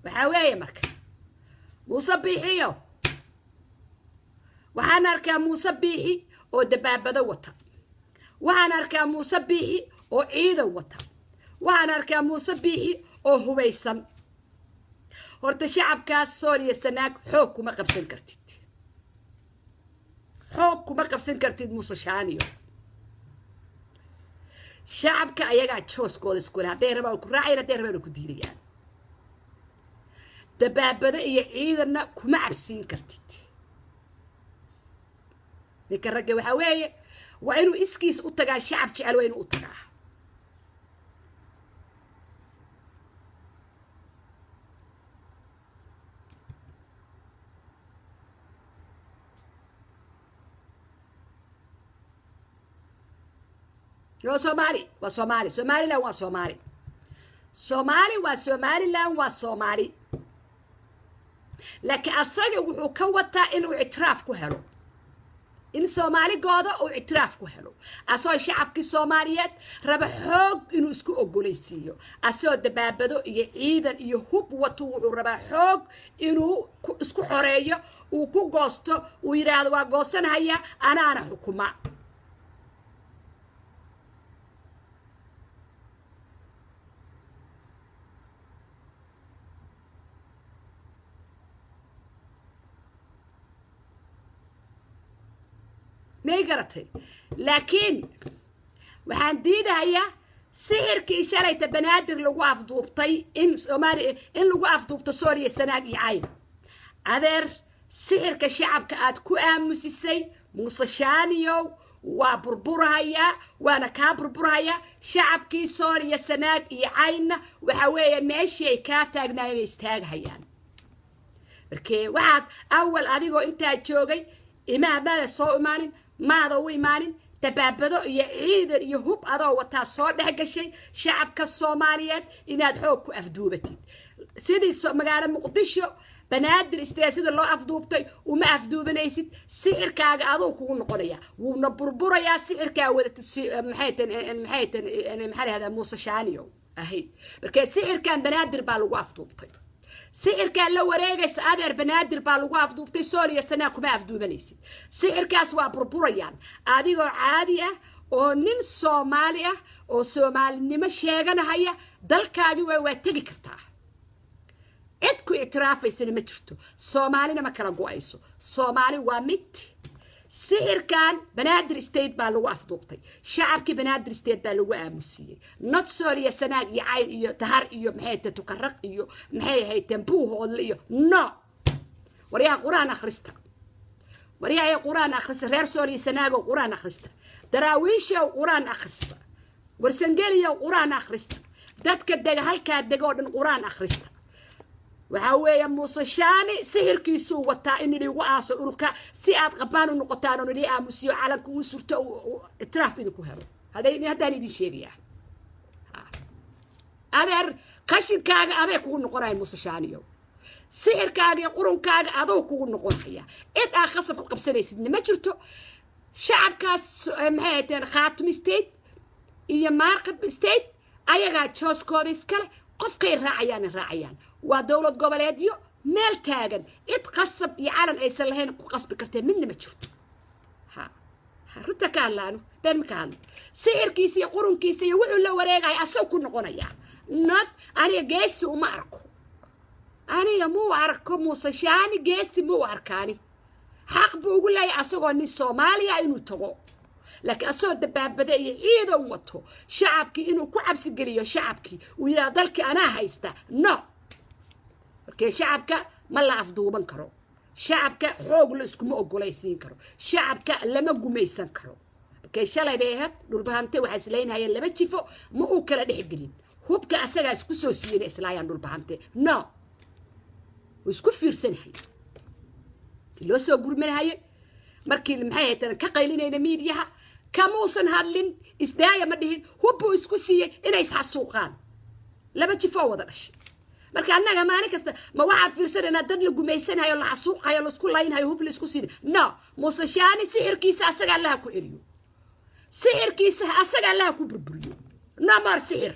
waxaa weeye marka muuse biixiyo waxaan arkaa muuse biixi oo dabaabado wata waxaan arkaa muuse biixi oo ciidan wata waxaan arkaa muuse biixi oo hubaysan horta shacabkaas sool iyo sanaag xoog kuma qabsan kartid xoog kuma qabsan kartid muuse shaaniyo shacabka ayagaa jooskooda isku leh hadday rabaan ku raacayaan hadday rabaan ku diidayaan dabaabado iyo ciidanna kuma cabsiin kartid ninka ragga waxaa weeye waa inuu iskiis u tagaa shacab jecel waa inuu u tagaa waa soomaali waa soomaali somaliland waa soomaali soomaali waa somaliland waa soomaali laakiin asaga wuxuu ka wataa inuu ictiraaf ku helo in soomaaligooda uu ictiraaf ku helo asoo shacabkii soomaaliyeed raba xoog inuu isku ogolaysiiyo asoo dabaabado iyo ciidan iyo hub wato wuxuu rabaa xoog inuu isku xoreeyo uu ku goosto uu yidhaahdo waa goosanhaya anaana xukuma may garatay laakiin waxaan diidahayaa sixirkii shalayta banaadir lagu afduubtay in soomaaliya in lagu afduubto sooliya sanaag iyo cayn adeer sixirka shacabka aad ku aamusisay muuse shaaniyow وبربرها وانا كابربرها شعب كي سوريا سناق يعين وحوية ماشي كاتاقنا يستاقها يعني بركي واحد أول أديقو انتا جوغي إما ماذا سوء إيمانين ماذا هو إيمانين تبابدو يعيد يهوب أدو وطا صور دحق الشيء شعبك الصوماليات إناد حوكو أفدوبتي سيدي مقالة مقدشو بنادر استياسيد الله أفدوبتي وما أفدوبنيسيد سحر كاغ أدو كون نقريا ونبربريا سحر كاغ محيتن هذا موسى شانيو أهي بركي سحر كان بنادر بالو أفدوبتي سحر كان لو وريغيس أدر بنادر بالو أفدوبتي سوريا سناكو ما أفدوبنيسيد سحر كاس وابربريان أديغو عادية oo nin Soomaali ah oo Soomaalinimo sheeganaya dalkaagu way tagi kartaa cid ku ictiraafaysan ma jirto Soomaalina ma kala go'ayso Soomaali waa mid sixirkan Banaadir State baa lagu afduubtay shacabkii Banaadir State baa lagu aamusiyay not Sooria sanaag iyo cayn iyo tahar iyo maxay tukarraq iyo maxay hayteen buuhood iyo no wariyaha quraan akhrista wariyaha quraan akhrista reer Sooria sanaag oo quraan akhrista دراويش وقرآن أخرستا ورسنجلية وقرآن أخرستا دتك الدجا هالكاد دجودن قرآن أخرستا وهاوي موسشاني سحر كيسو وطائن اللي وقاص الأولكا سياد قبان النقطان اللي أمسيو على كوسرت اعتراف ذكو هرو هذا دي شيء أدر كشر كاغ أبيك كون قرآن موسشانيو سحر كاغ قرآن كاغ أدو كون قرآن إد أخصك قبسنيس ما جرتو شعب كاس محيطين خاتم ستيت إيا مارقب ستيت أيغا تشوس كوديس كالي قف كي الرعيان ودولة قبليديو ميل تاغن اتقصب يعالن ايسان لهين قصب كرتين من ما تشوت ها رتا كان لانو بين مكان سير كيسي قرون كيسي وحو لو وريغاي أسو كن نقونيا نوت أنا جيسي وما أركو أنا مو أركو موسشاني جيسي مو أركاني حق بقول لي أسوأني الصومالية إنه تغو لكن أسوأ الدباب بدأ يعيد ومطه شعبك إنه كعب سجليه شعبك ويرادلك أنا هايستا نو كي شعبك ما لا أفضو بنكرو شعبك حوق لسكم أقوليسين كرو شعبك لما قميسان كرو كي شلا بيهات دول بهمتي وحسلين هاي اللي بتشوفوا مو كلا دحجرين هو بك أسرع سكسوسين إسلايان دول بهمتي نو وسكو فيرسن هاي لو سو غورمنهاي markii maxay tan ka qaylinayna miidiyaha kamuusan hadlin isdaaya ma dhihin hubbu isku siiyay inay isxasuuqaan laba jifo wada dhashay marka annaga maalin kasta ma waxa fiirsanayna dad la gumeysanayo la xasuuqayo la isku laaynayo hub la isku siiyay no muusashani sixirkiisa asaga Allah ku celiyo sixirkiisa asaga Allah ku burburiyo namar sixir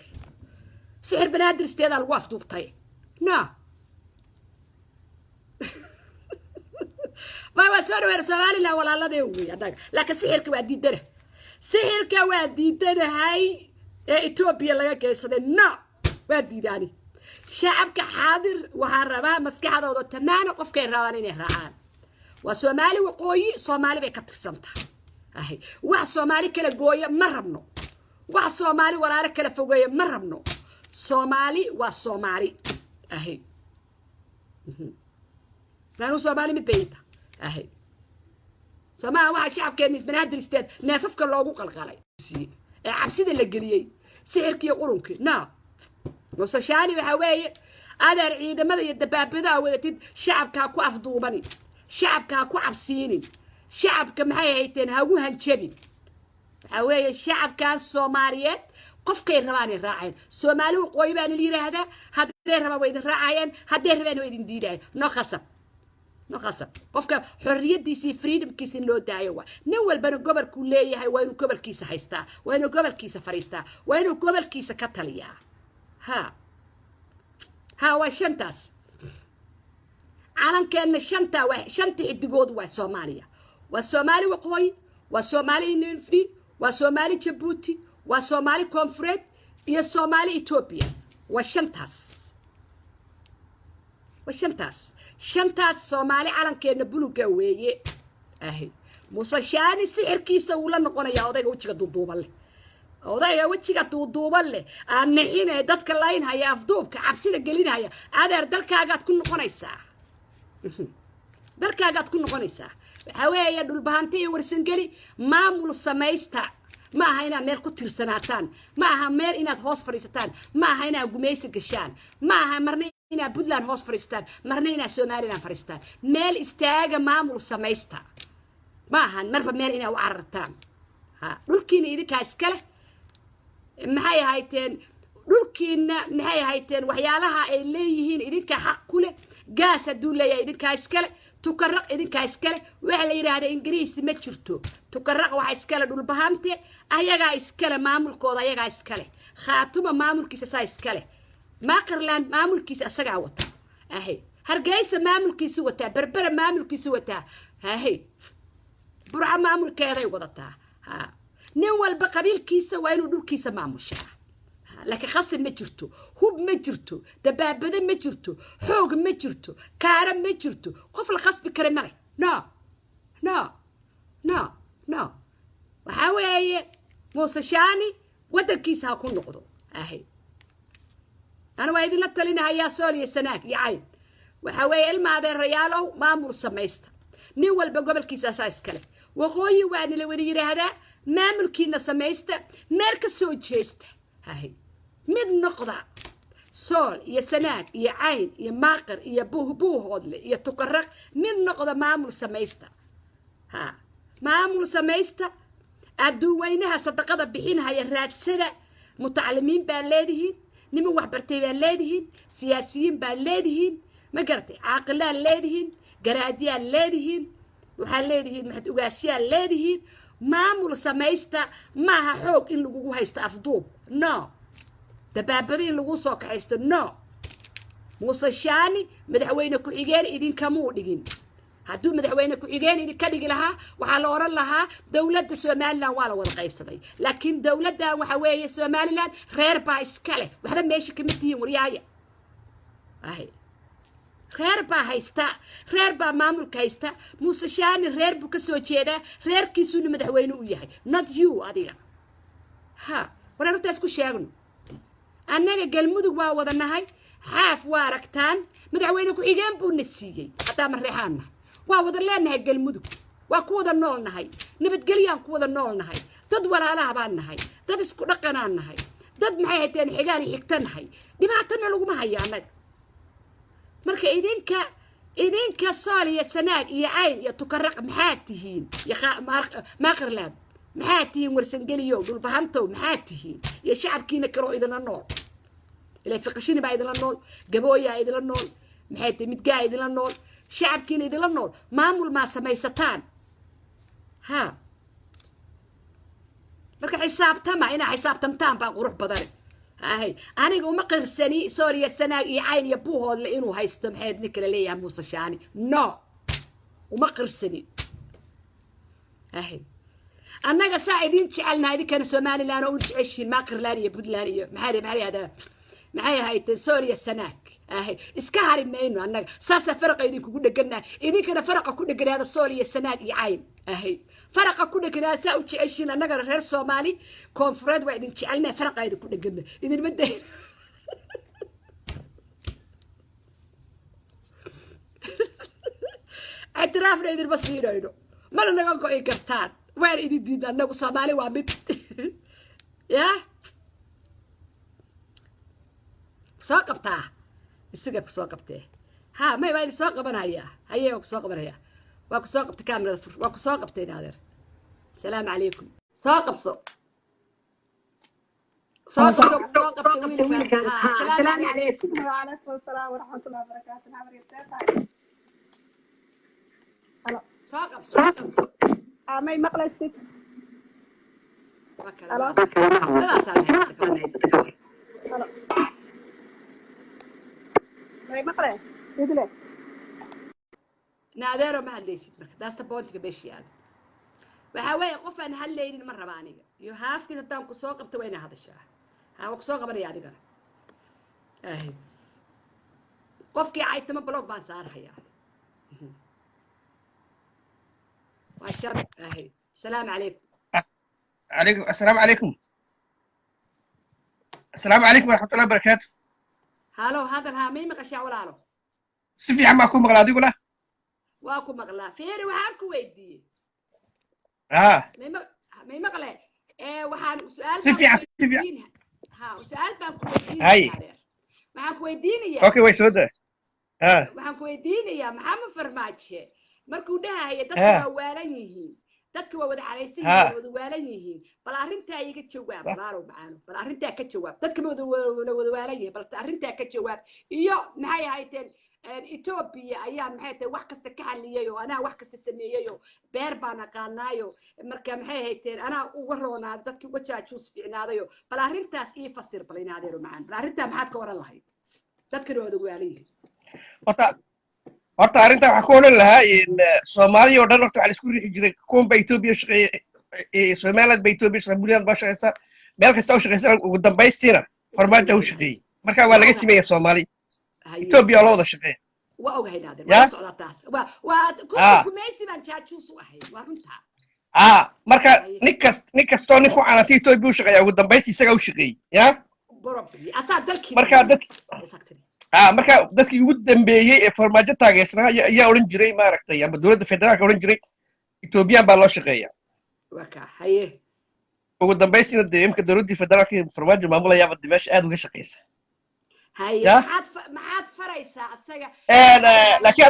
banaadir isteeda lagu afduubtay no ما وصلوا ورسالة لا ولا الله ده هو لكن سحر كوادي دره هاي إثيوبيا لا كيسنا نا وادي داني شعبك حاضر وهربا مسك هذا وده تمانة قف كيرانين يهرعان وسومالي وقوي سومالي بكتر سنتا أهي واحد سومالي كلا قوي مربنو واحد سومالي ولا كلا فوقي مربنو سومالي وسومالي أهي لأنه سومالي متبيته أهي سماها واحد شعب كان بنادر استاد ناففك اللوغو قلقالي عبسيد اللي قليي سحركي قرنكي نا وصشاني وحواي أنا رعيد ماذا يدباب بدا ودتد شعب كاكو أفضوباني شعب كاكو عبسيني شعب كمحيتين هاو هنشبين حواي الشعب كان صوماليات قف كي رواني الراعين صومالي وقويبان اللي هذا هاد ربا ويدن راعين هاد ربا ويدن ديدين نو خصب نقصب قفك حرية دي سي فريدم كيس لو دايوا نول بنو قبل كلية هاي وينو قبل كيس هايستا وينو قبل كيس فريستا وينو قبل كيس كتليا ها وشنتاس عالم كان شنتا شنتي حدقود وسوماليا والسومالي وقوي والسومالي ننفري والسومالي جيبوتي والسومالي كونفريد يا السومالي إثيوبيا وشنتاس شنتاس سومالي عالم كان بلوغا ويه اهي موسشاني سحركيسا ولا نقونيا odayga wajiga duuduuban leh odayga wajiga duuduuban leh aan nixinay dadka layn haya afduubka cabsida gelinaya adeer dalkaagaad ku noqonaysaa حويه دول بهانتي ورسنجلي مامول سميستا ما هنا ميل كتير سنتان ما ها ميل إنها هوس فريستان ما هنا جميس الجشان ما ها مرني إنها بدلان هوس فريستان مرني إنها سومالينا فريستان ميل استاجا مامول سميستا ما ها مربى ميل إنها وعرتان ها لكن إذا كاسكله محي هايتين dhulkiina maxay hayteen waxyaalaha ay leeyihiin idinka xaq ku leh gaas haduu leeyahay idinka iskale tukaraq idinka iskale waxa la yiraahdaa ingiriisi ma jirto tukaraq waxa iskale dhul bahante ayaga iskale maamulkooda ayaga iskale khaatuma maamulkiisa saa iskale Maaqarland maamulkiisa asaga wata ahay hargeysa maamulkiisa wata berbera maamulkiisa wata ahay burca maamulkeeday wadataa ha nin walba qabiilkiisa waa inuu dhulkiisa maamushaa لكن خاص ما جرتو هوب ما جرتو دبابة ما جرتو حوق ما جرتو كارم ما جرتو قفل خاص بكرمري نو وحاوي موسى شاني ودر كيس هاكون نقضو اهي انا وايدين لطلينا هيا سوري سناك يا عين وحاوي الماذا الريالو ما مرسى ميستا نيوال بقبل كيس اساس كله وغوي واني لو يري هذا ما ملكينا سميستا ميركا سوجيستا هاي من نقطة صول يا سناك يا عين يا ماقر يا بوه هذل يا تقرق من نقطة معمول سميستا ها معمول سميستا أدو وينها صدقة بحينها يا راتسرة متعلمين باللادهين نمو وحبرتي باللادهين سياسيين باللادهين ما قرتي عاقلان لادهين قراديان لادهين وحلادهين محد أقاسيان لادهين معمول سميستا معها حوق إن لقوها يستأفضوب نو دبابرين لغو سوك حيستو نو موسى الشاني مدحوينة كحيجان إذن كمو لغين هادو مدحوينة كحيجان إذن كدق لها وحال ورا لها دولة سوماليلان والا ولا قيب صدي لكن دولة وحوية سوماليلان غير با إسكالي وحدا ماشي كمتين ورياية أهي غير با هايستا غير با مامول كايستا موسى الشاني غير بو كسو جيدا غير كيسونو مدحوينة وياهي not you أدينا ها ورا نو تاسكو شاغنو أنا قلمودك ووضناهاي حاف واركتان مدعوينكو إيجان بو نسيجي حتى مريحانا ووضن لانها قلمودك وكوضا نولناهاي نبت قليان كوضا نولناهاي داد ولا لها باناهاي داد اسكو رقناناهاي داد محايتين حقاني حكتانهاي دي بعتنا لغو مهاي عنك مركا إذنك صالي يا سناك يا عين يا تكرق محاتهين يا ماقرلان محاتين ورسنجليو دول بهانتو محاتين يا شعب كينا كرو إذن النور إلا فقشيني با إذن النور قبويا إذن النور محاتي متقا إذن النور شعب كينا إذن النور مامول ما سميستان ها مركا حساب تما إنا حساب تمتان با قروح بداري هاي أنا يقول مقر سني سوريا السنة يعين يبوه لإنو هايستو محيد نكلا ليا موسى شاني نو ومقر سني هاي أنا ساعدين تعلنا هذه كان سومالي لانه ونعيش ماقرلان يا بدلان يا محاري هذا معايا هاي سوريا السناك أهي إسكهري ما إنه أنا ساسا فرق إذا كنا قلنا إذا كنا فرق كنا قلنا هذا سوريا السناك يعين أهي فرق كنا قلنا ساعة تعيش لنا غير سومالي كونفراد وعدين تعلنا فرق إذا كنا قلنا إذا نبدأ اعترافنا إذا بصيرة إنه ما لنا نقول إيه كرتان وين إيدي دينا أنا وصومالي وعمد يا ساقبتها السقف ساقبته ها ما يبين ساقبنا هيا وساقبنا هيا واكو ساقبت كاميرا واكو ساقبتين هذا السلام عليكم ساقب ساقبت ويلك السلام عليكم وعليكم السلام ورحمة الله وبركاته. نعم يا هلا ساقب ما مقلة ست هلا هلا ما مقلة يدلك نادر ما هالليسيت مركز داست بونتك بيش يعني وحاوي قف أن هالليل مرة بانية يهافتي تتام كسوق بتوين هذا الشيء ها كسوق بري يعني قال أهي قفكي عايت ما بلوك بان صار حياه واشر أهي السلام عليكم عليكم السلام عليكم السلام عليكم ورحمة الله وبركاته. هالو هذا الهامي مقشع ولا له سفي عم أكون مغلادي ولا واكو مقلا فيري وحاكو ويدي ما مقلا وحان سؤال سفيع ها وسؤال بانكو ويدين هاي waxaan ku weydiinayaa اوكي way soo daa waxaan ku weydiinayaa maxamed farmaajo markuu dhahayo dadku waa waalan yihiin dadku waa wada xareysan yihiin wada waalan yihiin bal arrintaa iga jawaab laaro macaano bal arrintaa ka jawaab dadka wada waalan yihiin bal arrintaa ka jawaab iyo maxay ahaydeen Ethiopia ayaan maxay tahay wax kasta ka xaliyay oo anaa wax kasta sameeyay oo beer baan aqaanayo marka maxay ahaydeen anaa uga roonaa dadkii uga jaajuus fiicnaadayo bal arrintaas ii fasir bal inaadeero macaan bal arrintaa maxaad ka oran lahayd dadkana wada waalan yihiin horta arrintaa waxaa ku odhan lahaa Soomaaliya oo dhan horta waxa la isku riixi jiray kuwanba Ethiopia shaqeeyay Somaliland ba Ethiopia shaqeeyay ba shaqeeysa meel kasta oo shaqeeysa ugu dambaystiina farmaajo u shaqeeyay marka waa laga timeeyay Soomaali Ethiopia loo wada shaqeeyay waa ogahay naadir waa socdaataas waa kumeysi baan jaajuus u ahay waa runta marka nin kastoo nin ku caanatay Ethiopia u shaqeeyay ugu dambaystii isaga u shaqeeyay ya asaa dalkii marka dadkii ugu dambeeyay ee farmaajo taageersanaa ayaa oran jiray maaragtay ama dawladda federaalka oran jiray Ethiopian baa loo shaqeeyaa waka haye ugu dambaystiina dee imka dawladda federaalka farmaajo maamulayaaba meesha aad uga shaqeysa haye maxaad faraysaa asaga laakiin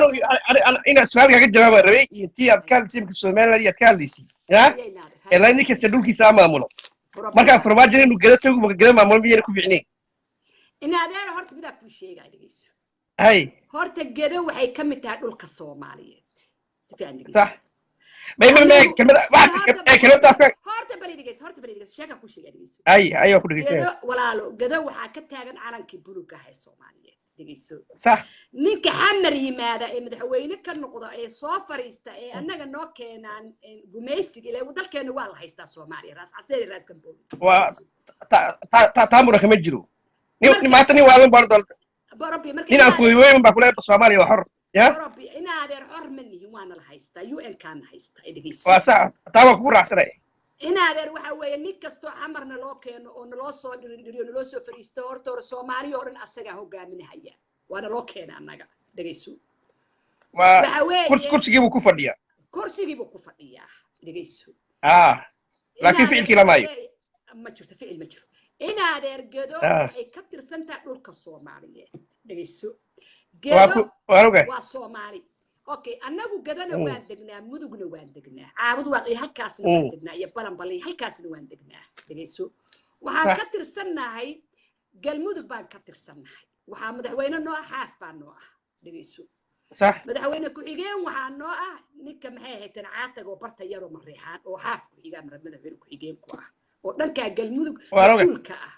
anu ina su'aal kaga jawaaba rabay intii aad ka hadlaysay imka Soomaaliland aad ka hadlaysay ilaa nin kasta dhulkiisa maamulo marka farmaajo inuu gala tago ma gala maamulo miyana ku fiicneen inaadeer horta midaa ku sheegay dhigeyso hay horta gedo waxay ka mid tahay dhulka Soomaaliyeed si fiican dhigeyso صح ما يمكن كلمة واحد كلمة horta bari dhigeyso sheeka ku sheegay dhigeyso أيوة ku dhigeyso walaalo gedo waxa ka taagan calankii buluuga ah ee Soomaaliyeed dhigeyso صح ninka xamar yimaada ee madaxweyne ka noqda ee soo fariista ee annaga noo keenaan gumeysiga ilaa dalkeena waa la haystaa Soomaaliya raas caseeri raas kambool waa taamura kama jiro ni maanta ni waa lan bardo barabi marka inaan fuuyo baa kula Soomaaliya waa xor ya barabi inaadeer xor manihi waana la haystaa UN kan haysta dhigeyso waa sax taaba ku raacsanay inaadeer waxa weeye nin kasto xamarna loo keeno oo naloo soo dhiriyo naloo soo fariisto horta Soomaaliya oo dhan asaga hogaaminaya waana loo keenaa annaga dhigeyso waxa weeye kursigii buu ku fadhiyaa dhigeyso laakiin ficilkii lama hayo ma jirto ficil ma jiro inaadeer gedo waxay ka tirsantaa dhulka Soomaaliyeed dhigeyso gedo waa Soomaali okay annagu gedana waan degnaa mudugna waan degnaa caabud waaqi halkaasna waan degnaa iyo balanbalay halkaasna waan degnaa dhigeyso waxaan ka tirsanahay galmudug baan ka tirsanahay waxaa madaxweyne noo ah xaaf baan noo ah dhigeyso صح madaxweyne ku xigeen waxaa noo ah ninka maxay hayteen caatag oo barta yar oo mariixaan oo xaaf ku xigaa madaxweyne ku xigeen ku ah oo dhanka galmudug rasuulka ah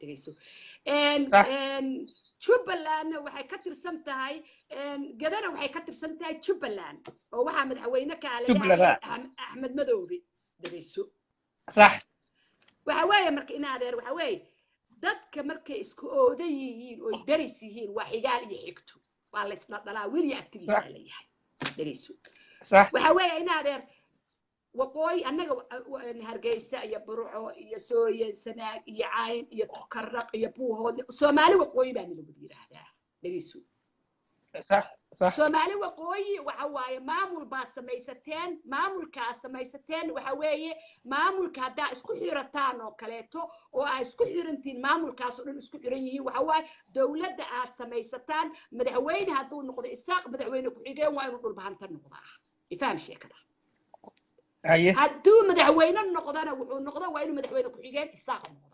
dhigeyso Jubaland waxay ka tirsan tahay gadana waxay ka tirsan tahay Jubaland oo waxa madaxweyne ka ah Axmed Madoobe dhigeyso صح waxa weeye marka inaadeer waxa weeye dadka markay isku ooday yihiin oo daris yihiin waa xigaal iyo xigto waa la isla dhalaa wili agtiisa leeyahay dhigeyso صح waxa weeye inaadeer waqooyi annaga Hargeysa iyo Burco iyo Sooye Sanaag iyo Cayn iyo Tukarraq iyo Buuhood Soomaali waqooyi baa lagu yiraahdaa dhageyso صح Soomaali waqooyi waxa waaye maamul baa samaysateen maamulkaas samaysateen waxa weeye maamulka hadaa isku xirataan oo kaleeto oo ay isku xirantiin maamulkaas oo dhan isku xiran yihiin waxa waaye dawladda aad samaysataan madaxweyne haduu noqdo isaaq madaxweyne ku xigeen waa inuu dhulbahanta noqdaa ifaham sheekada hadduu madaxweyne noqdana wuxuu noqdaa waa inuu madaxweyne ku xigeen isaaq noqdaa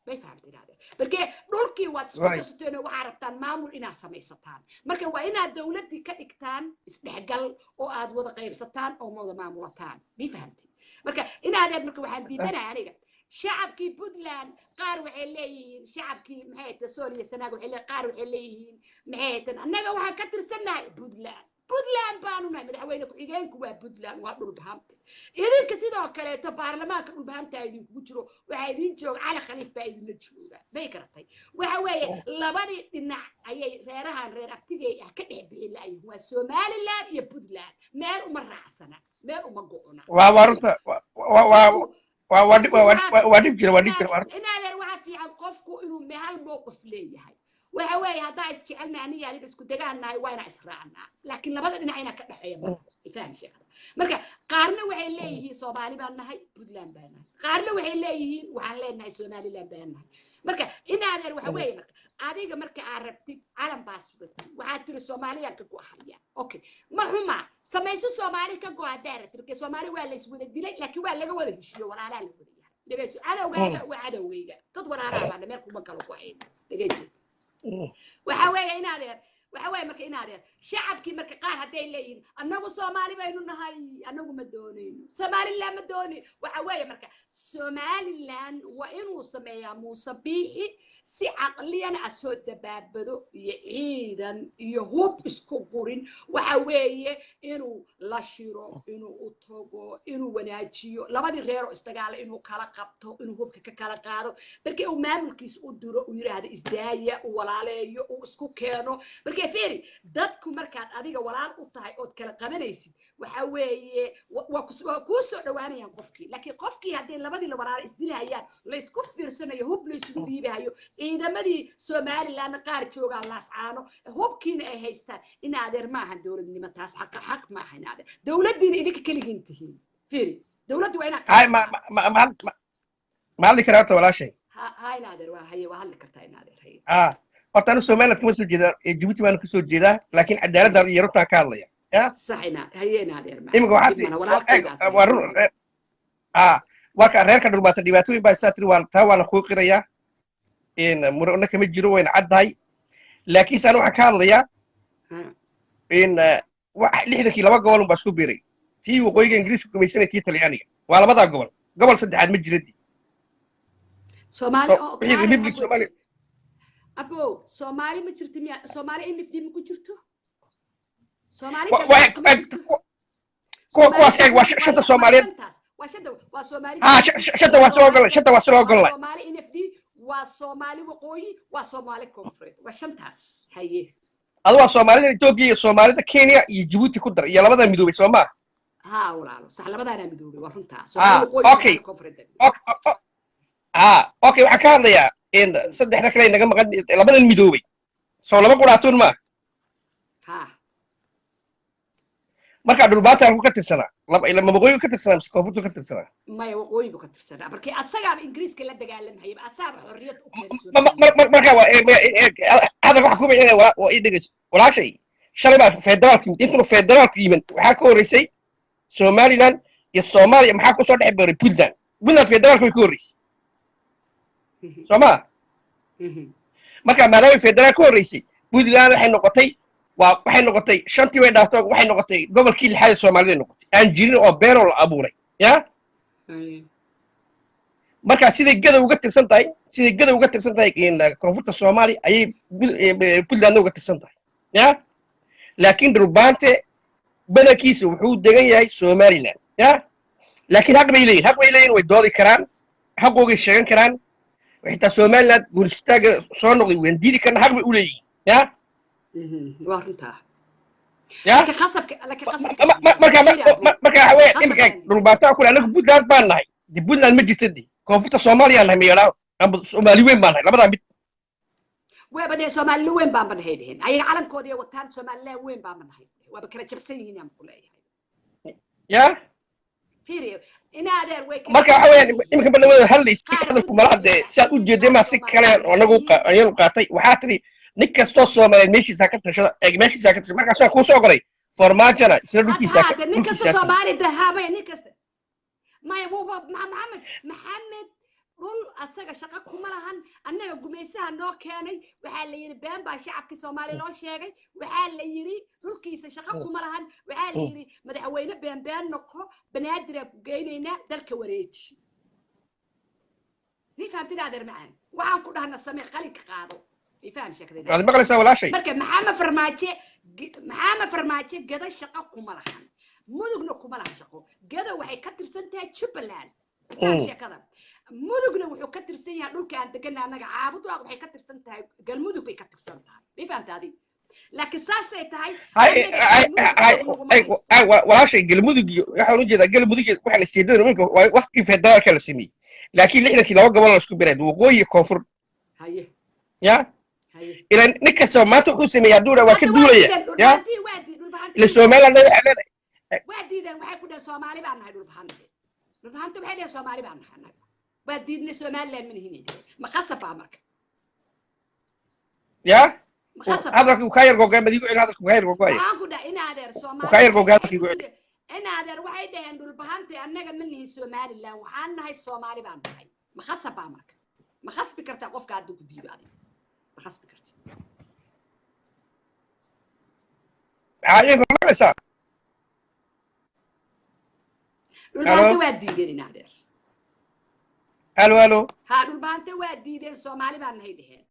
bay fahamteen markee dhulkii waad isku darsateen oo waxaad rabtaan maamul inaad samaysataan marka waa inaad dawladdii ka dhigtaan isdhexgal oo aad wada qaybsataan oo wada maamulataan bay fahamteen marka inaadeed marka waxaan diidanahay aniga shacabkii Puntland qaar waxay leeyihiin shacabkii maxay tahay Soomaaliya Sanaag waxay leeyihiin qaar waxay leeyihiin maxay tahay annaga waxaan ka tirsanahay Puntland baanu nahay madaxweyne ku xigeenku waa Puntland waa dhul bahanta idinka sidoo kale to baarlamaanka dhul bahanta idinku jiro waxa idin joog Cali Khaliif baa idin jooga bay kartay waxa weeye labadii dhinac ayay reerahan reer abtigay ah ka dhex bixin laayeen waa Somaliland iyo Puntland meel uma raacsana meel uma go'ona waa warta waa dib jira inaadeer waxa fiican qofku inuu meel mowqif leeyahay waxa weeye haddaa isjecelna aniga adiga isku degaanahay waa inaan israacnaa laakiin labada dhinac inaan ka dhexeeya faham sheekada marka qaarna waxay leeyihiin soomaali baan nahay puntland baan nahay qaarna waxay leeyihiin waxaan leenahay somaliland baan nahay marka inaadeer waxa weeye marka adiga marka aad rabtid calan baa suratay waxaad tiri soomaaliyaan ka go'ahaya okay ma xuma samayso soomaali ka go'a daarat marka soomaali waa la iswada dilay laakiin waa laga wada heshiyo walaalaa la wada yahay dhageyso cadowgaaga waa cadowgayga dad walaalaa baa meel kuma kala go'ayn dhageyso waxa weeye inaadeer waxa weeye marka inaadeer shacabkii marka qaar hadday leeyihiin annagu soomaali baynu nahay annagu ma doonayno somaliland ma doonayno waxa weeye marka somaliland waa inuu sameeyaa muuse biixi si caqliyan ah soo dabaabado iyo ciidan iyo hub isku gurin waxa weeye inuu la shiro inuu u tago inuu wanaajiyo labadii reer oo istagaala inuu kala qabto inuu hubka ka kala qaado markii uu maamulkiisa u diro uu yiraahdo isdaaya uu walaaleeyo uu isku keeno markii fiiri dadku markaad adiga walaal u tahay ood kala qabanaysid waxa weeye waa ku soo dhawaanayaan qofkii laakiin qofkii haddii labadii la walaal isdilayaan la isku fiirsanayo hub la isugu dhiibayo ciidamadii somaliland qaar joogaan laascaano hubkiina ay haystaan in adeer ma ahan dowladnimo taas xaq ma ahan adeer dowladdiina idinka kaligiin tihiin fiiri dowladdu waa inaad ma hadli karaa horta walaashay ha in adeer waa haye waa hadli kartaa in adeer haye horta anu somaliland kama soo jeedaa jibuuti baanu kasoo jeedaa laakiin cadaaladda iyo runtaa ka hadlaya saxina haye in adeer imika waa ka reerka dhulmaata dhibaatooyin baa isaa tiri taa waa la kuu qirayaa murana kama jiro wayna caddahay laakiin saan waxaan ka hadlayaa lixdankii laba gobol unbaa isku biiray tii waqooyiga ingiriisku gumaysanay tii talyaaniga waa labadaa gobol saddexaad ma jiradii abo soomaali ma jirto miya soomaali nfd ma ku jirto kuwaas eeg waa shanta soomaaliyeed shanta waa soo ogolan shanta waa soo ogolan soomaali nfd waa soomaali waqooyi waa soomaali koonfureed waa shantaas haye adu waa soomaalida etoobiya iyo soomaalida kenya iyo jibuuti ku dar iyo labada midoobay soo maa ha walaalo sax labadaana midoobay waa runtaa okay okay waxaan ka hadlayaa saddexda kale naga maqan labadan midoobay soo laba quraatoon maa marka dhulbaanta ku ka tirsanaa lama waqooyi ka tirsanaa mise koonfurtu ka tirsanaa maya waqooyi buu ka tirsanaa markii asagaaba ingiriiska la dagaalamhayay asaaba xorriyad u keenay marka hadal waxa ku bixinaya waa ii dhegeyso walaashay shalay baa federaalku intuu federaalku yimid waxaa ka horreysay somaliland iyo soomaaliya maxaa kusoo dhex beeray puntland federaalku way ka horreysay soo maa marka maadaama federaal ka horreysay puntland waxay noqotay shantii way dhaafto waxay noqotay gobolkii lixaad ee soomaalida noqotay aan jirin oo beeroo la abuuray ya marka siday gadow uga tirsan tahay koonfurta soomaaliya ayay puntlandna uga tirsan tahay ya laakiin dhulbaante badankiisa wuxuu degan yahay somaliland ya laakiin xaq bay leeyihin way doodi karaan xaqoogay sheegan karaan xitaa somaliland guuristaaga soo noqday waan diidi karna xaq bay u leeyihin ya waa runtaa marka waxa weeye imika dhulbaantaa kule anagu puntland baan nahay de puntland ma jirta de koonfurta soomaaliya nahay mayadhaa amba soomaali weyn baan nahay labadaa mid waaba dee soomaali weyn baanba nahay dheheen ayaga calankoodii wataan somaliland weyn baanba nahay waaba kala jabsan yihiin aan ku leeyahay ya marka waxa weeyaan imika badhawada hadlaysa hadalku malaha dee siaad u jeedeen maa si kale anagu ayanu qaatay waxaa tiri nin kastoo soomaaliyeed meeshiisa ka tashada markaasaa kuu soo qoray formaajana isla dhulkiisa nin kasta soomaali dahaabaya nin kasta maya maxamed dhul asaga shaqo kuma lahan annaga gumaysaha noo keenay waxaa la yidhi been baa shacabkii soomaaliya loo sheegay waxaa la yidhi dhulkiisa shaqo kuma lahan waxaa la yidhi madaxweyne been noqo banaadiraan ku geynaynaa dalka wareeji nin fahamtida adeer macaan waxaan ku dhahna samee qalinka qaado ifaham sheekadayda waad maqlaysaa walaashay marka maxamed farmaajo gada shaqo kuma lahan mudugna kuma lahan shaqo gada waxay ka tirsan tahay jubbaland ifaham sheekada mudugna wuxuu ka tirsan yahay dhulka aan degana annaga caabudu waxay ka tirsan tahay galmudug bay ka tirsan tahay ma fahamtaadi laakiin saasay tahay walaashay galmudug waxaan u jeedaa galmudug waxa la siiyay ninka waqti federaalka la sameeyay laakiin lixdankii laba gobol la isku biray waqooyi koonfur haye ya إلى نكسر ما تخو سمي دولة وكدولة يا للسومال هذا يحلل وادي ذا وحي كنا سومالي بعنا هيدول بحنت بحدي سومالي بعنا حنا وادي ذا سومال لين من هني ما خصب عمك يا ما خصب هذا كاير جوجا ما ديقول هذا كاير جوجا waxaan ku dhahay inaadeer Soomaali كاير جوجا كيقول inaadeer waxay dhaheen dhul bahantay annaga manihi Somaliland waxaan nahay Soomaali baan nahay ma khasab marka ma khasbi kartaa qofka aad ku diido adiga ma khasbi kartid عايز ولا صار dhul bahantay waa diideen inaadeer الو الو ha dhul bahantay waa diideen Soomaali baan nahay dhaheen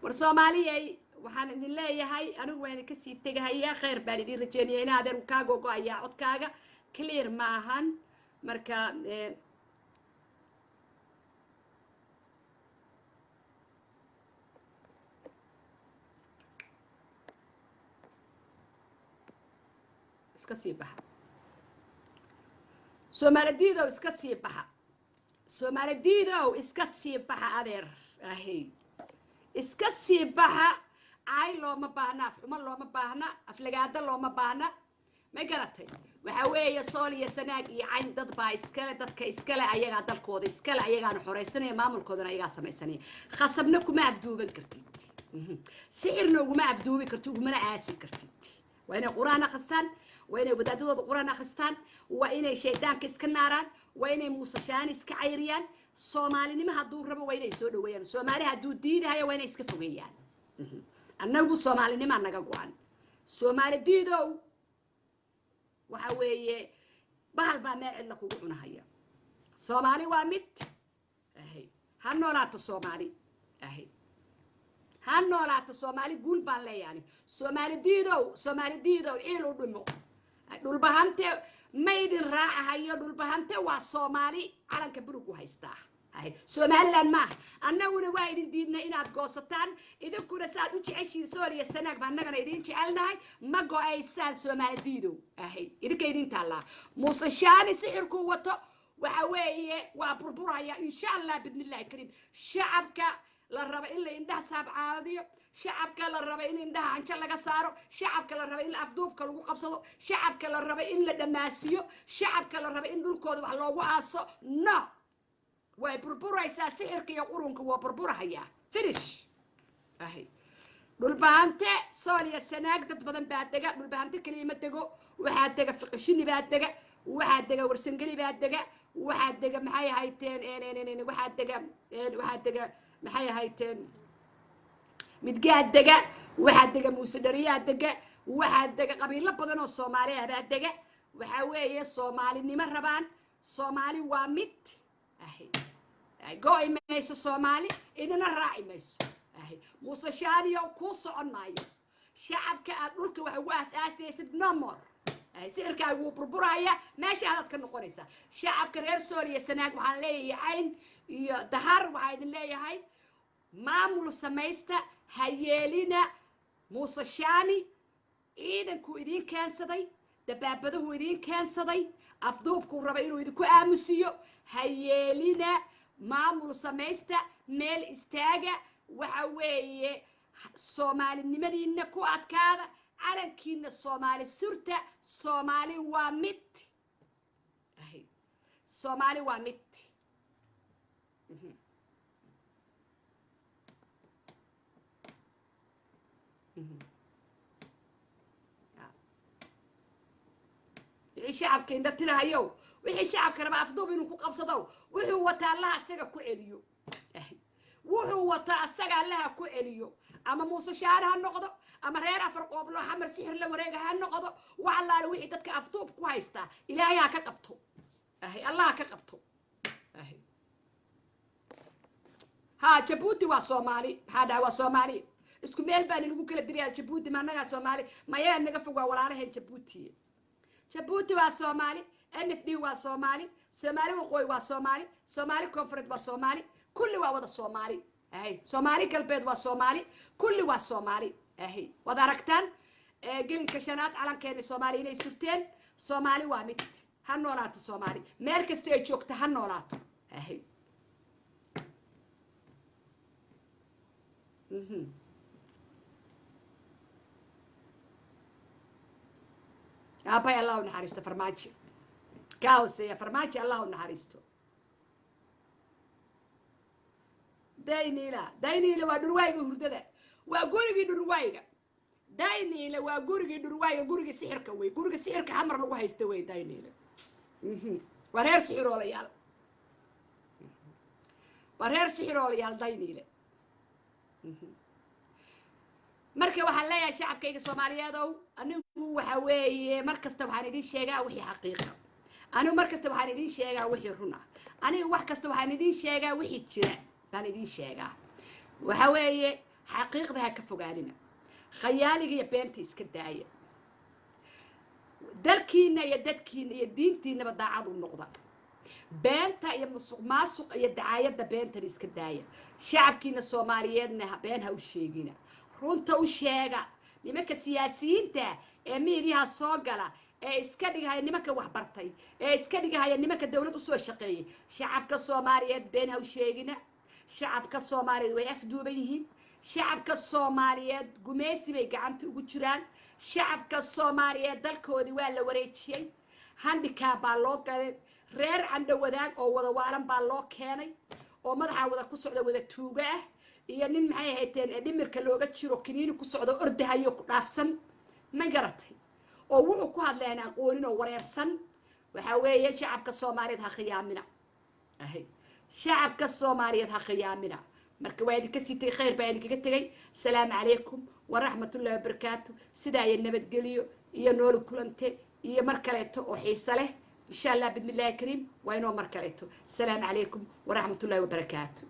war Soomaaliyay waxaan idin leeyahay anigu waan ka sii tagayaa khayr baan idin rajeynayaa inaadeer ka go'aya codkaaga clear ma ahan marka iska sii baxa Soomaalidiido iska sii baxa Soomaalidiido iska sii baxa adeer ahay iska sii baxa ay looma baahna afxuma looma baahna aflagaada looma baahna ma garatay waxa weeye sool iyo sanaag iyo cayn dad baa iskale dadka iskale ayaga dalkooda iskale ayaga xoreysanaya maamulkoodana ayaga samaysanaya khasabna kuma afduuban kartid sixirna kuma afduubi kartid kuma aasi kartid waa inay quraan akhristaan waa inay wadaadadooda quraan akhristaan waa inay shaydaanka iska naaraan waa inay muusashaan iska cayriyaan Soomaalinimo hadduu rabo waa inay soo dhaweeyaan Soomaali hadduu diidayo waa inay iska fogeeyaan annagu Soomaalinimo naga go'an Soomaali diidow waxa weeye bahal baa meel cid la kugu cunahaya Soomaali waa mid ahay ha noolaato Soomaali ahay ha noolaato Soomaali guul baan leeyahay Soomaali diidow ciil u dhimo dhul bahante maydin raacahayo dhul bahante waa Soomaali calanka bulug u haystaa ahay Somaliland ma annaguna waa idin diidnay inaad goosataan idinkuna saad u jeceshiin Soomaaliya sanaag baan nagana idin jecelnahay ma go'aysaan Soomaali diidow ahay idinka idin taala Muuse Shaani sixirku wato waxa weeye waa burburaya insha Allah bidnillaahi kariim shacabka la raba in la indhaha saabcaadiyo shacabka la raba in indhaha hanjal laga saaro shacabka la raba in afduubka lagu qabsado shacabka la raba in la dhamaasiyo shacabka la raba in dhulkooda wax loogu aaso no way burburaysaa sixirka iyo qurunka waa burburaya finish ahay dhul bahante Soomaaliya sanaag dad badan baa dega dhul bahante kaliya dego waxa dega fiqishini baa dega waxa dega warsangeli baa dega waxa dega maxay hayteen waxa dega maxay hayteen midgaad dega waxa dega Muuse Dhariyaa dega waxa dega qabiilo badan oo Soomaali ah baa dega waxa weeye Soomaalinimo rabaan Soomaali waa mid ahay go'ay mayso Soomaali idina raaci mayso ahay Muuse Shaani oo ku socon maayo shacabka aad dhulka wax ugu aasaasaysid no more sixirka uu burburaya meesha aad ka noqonaysa shacabka reer Soomaaliya sanaag waxaan leeyahay cayn iyo dahar waxaan idin leeyahay maamul samaysta hayeelina Muuse Shaani ciidanku idin keensaday dabaabadahu idin keensaday afduubku raba inuu idinku aamusiyo hayeelina maamul samaysta meel istaaga waxa weeye Soomaalinimadiina ku adkaada calankiina Soomaali surta Soomaali waa mid ahay Soomaali waa mid shacabka inta tirahayo wixii shacabka raba afduub inuu ku qabsado wuxuu wata Allah asaga ku celiyo wuxuu wata asaga Allah ku celiyo ama Muuse Shaani ha noqdo ama reer afar qooblo xamar sixir la wareega ha noqdo wallahi wixii dadka afduub ku haysta Ilaahay ha ka qabto Allah ka qabto ha Djibouti waa Soomaali hada waa Soomaali isku meel baan lagu kala diriyaa Djibouti ma naga Soomaali ma yaa naga fogaa walaalahay Djibouti waa Soomaali NFD waa Soomaali Soomaali waqooyi waa Soomaali Soomaali koonfureed waa Soomaali kulli waa wada Soomaali Soomaali galbeed waa Soomaali kulli waa Soomaali wada aragtaan gelinka shanaad calankeena Soomaali inay surteen Soomaali waa mid ha noolaato Soomaali meel kasta ay joogto ha noolaato أبا الله ونحرسته فرماجي كاوس يا فرماجي الله ونحرسته داينيلا ودروايغا هردده وغورغي دروايغا داينيلا وغورغي دروايغا غورغي سحركا وي غورغي سحركا حمر لو هيسته وي داينيلا ورير سحروليال ورير سحروليال داينيلا marka waxaan leeyahay shacabkayga Soomaaliyeedow anigu waxa weeye markasta waxaan idin sheegaa wixii xaqiiqo anigu markasta waxaan idin sheegaa wixii run ah anigu wax kasta waxaan idin sheegaa wixii jira baan idin sheegaa waxa weeye xaqiiqda ha ka fogaanina khayaaliga iyo beenta iska daaya dalkiina iyo dadkiina iyo diintiinaba daacad u noqda beenta iyo musuqmaasuq iyo dacaayada beenta iska daaya shacabkiina Soomaaliyeedna been ha u sheegina runta u sheega nimanka siyaasiyiinta ee miidiyaha soo gala ee iska dhigaya nimanka wax bartay ee iska dhigaya nimanka dawladda soo shaqeeyay shacabka Soomaaliyeed been ha u sheegina shacabka Soomaaliyeed way afduuban yihiin shacabka Soomaaliyeed gumeysi bay gacanta ugu jiraan shacabka Soomaaliyeed dalkoodii waa la wareejiyay handicap baa loo galay reer candho wadaag oo wada waalan baa loo keenay oo madaxa wada ku socda wada tuuga ah iyo nin maxay hayteen dhimirka looga jiro kiniin ku socdo ordahayo ku dhaafsan ma garatay oo wuxuu ku hadlayna aqoonin oo wareersan waxa weeye shacabka Soomaaliyeed ha khiyaamina shacabka Soomaaliyeed ha khiyaamina marka waa idinka sii tagay khayr baa idinkaga tagay salaamu calaykum wa rahmatullahi wa barakaatuh sidaa iyo nabadgeliyo iyo nool kulante iyo mar kaleeto oo xiiso leh insha Allah bidmillahi kariim waa inoo mar kaleeto salaamu calaykum wa rahmatullahi wa barakaatuh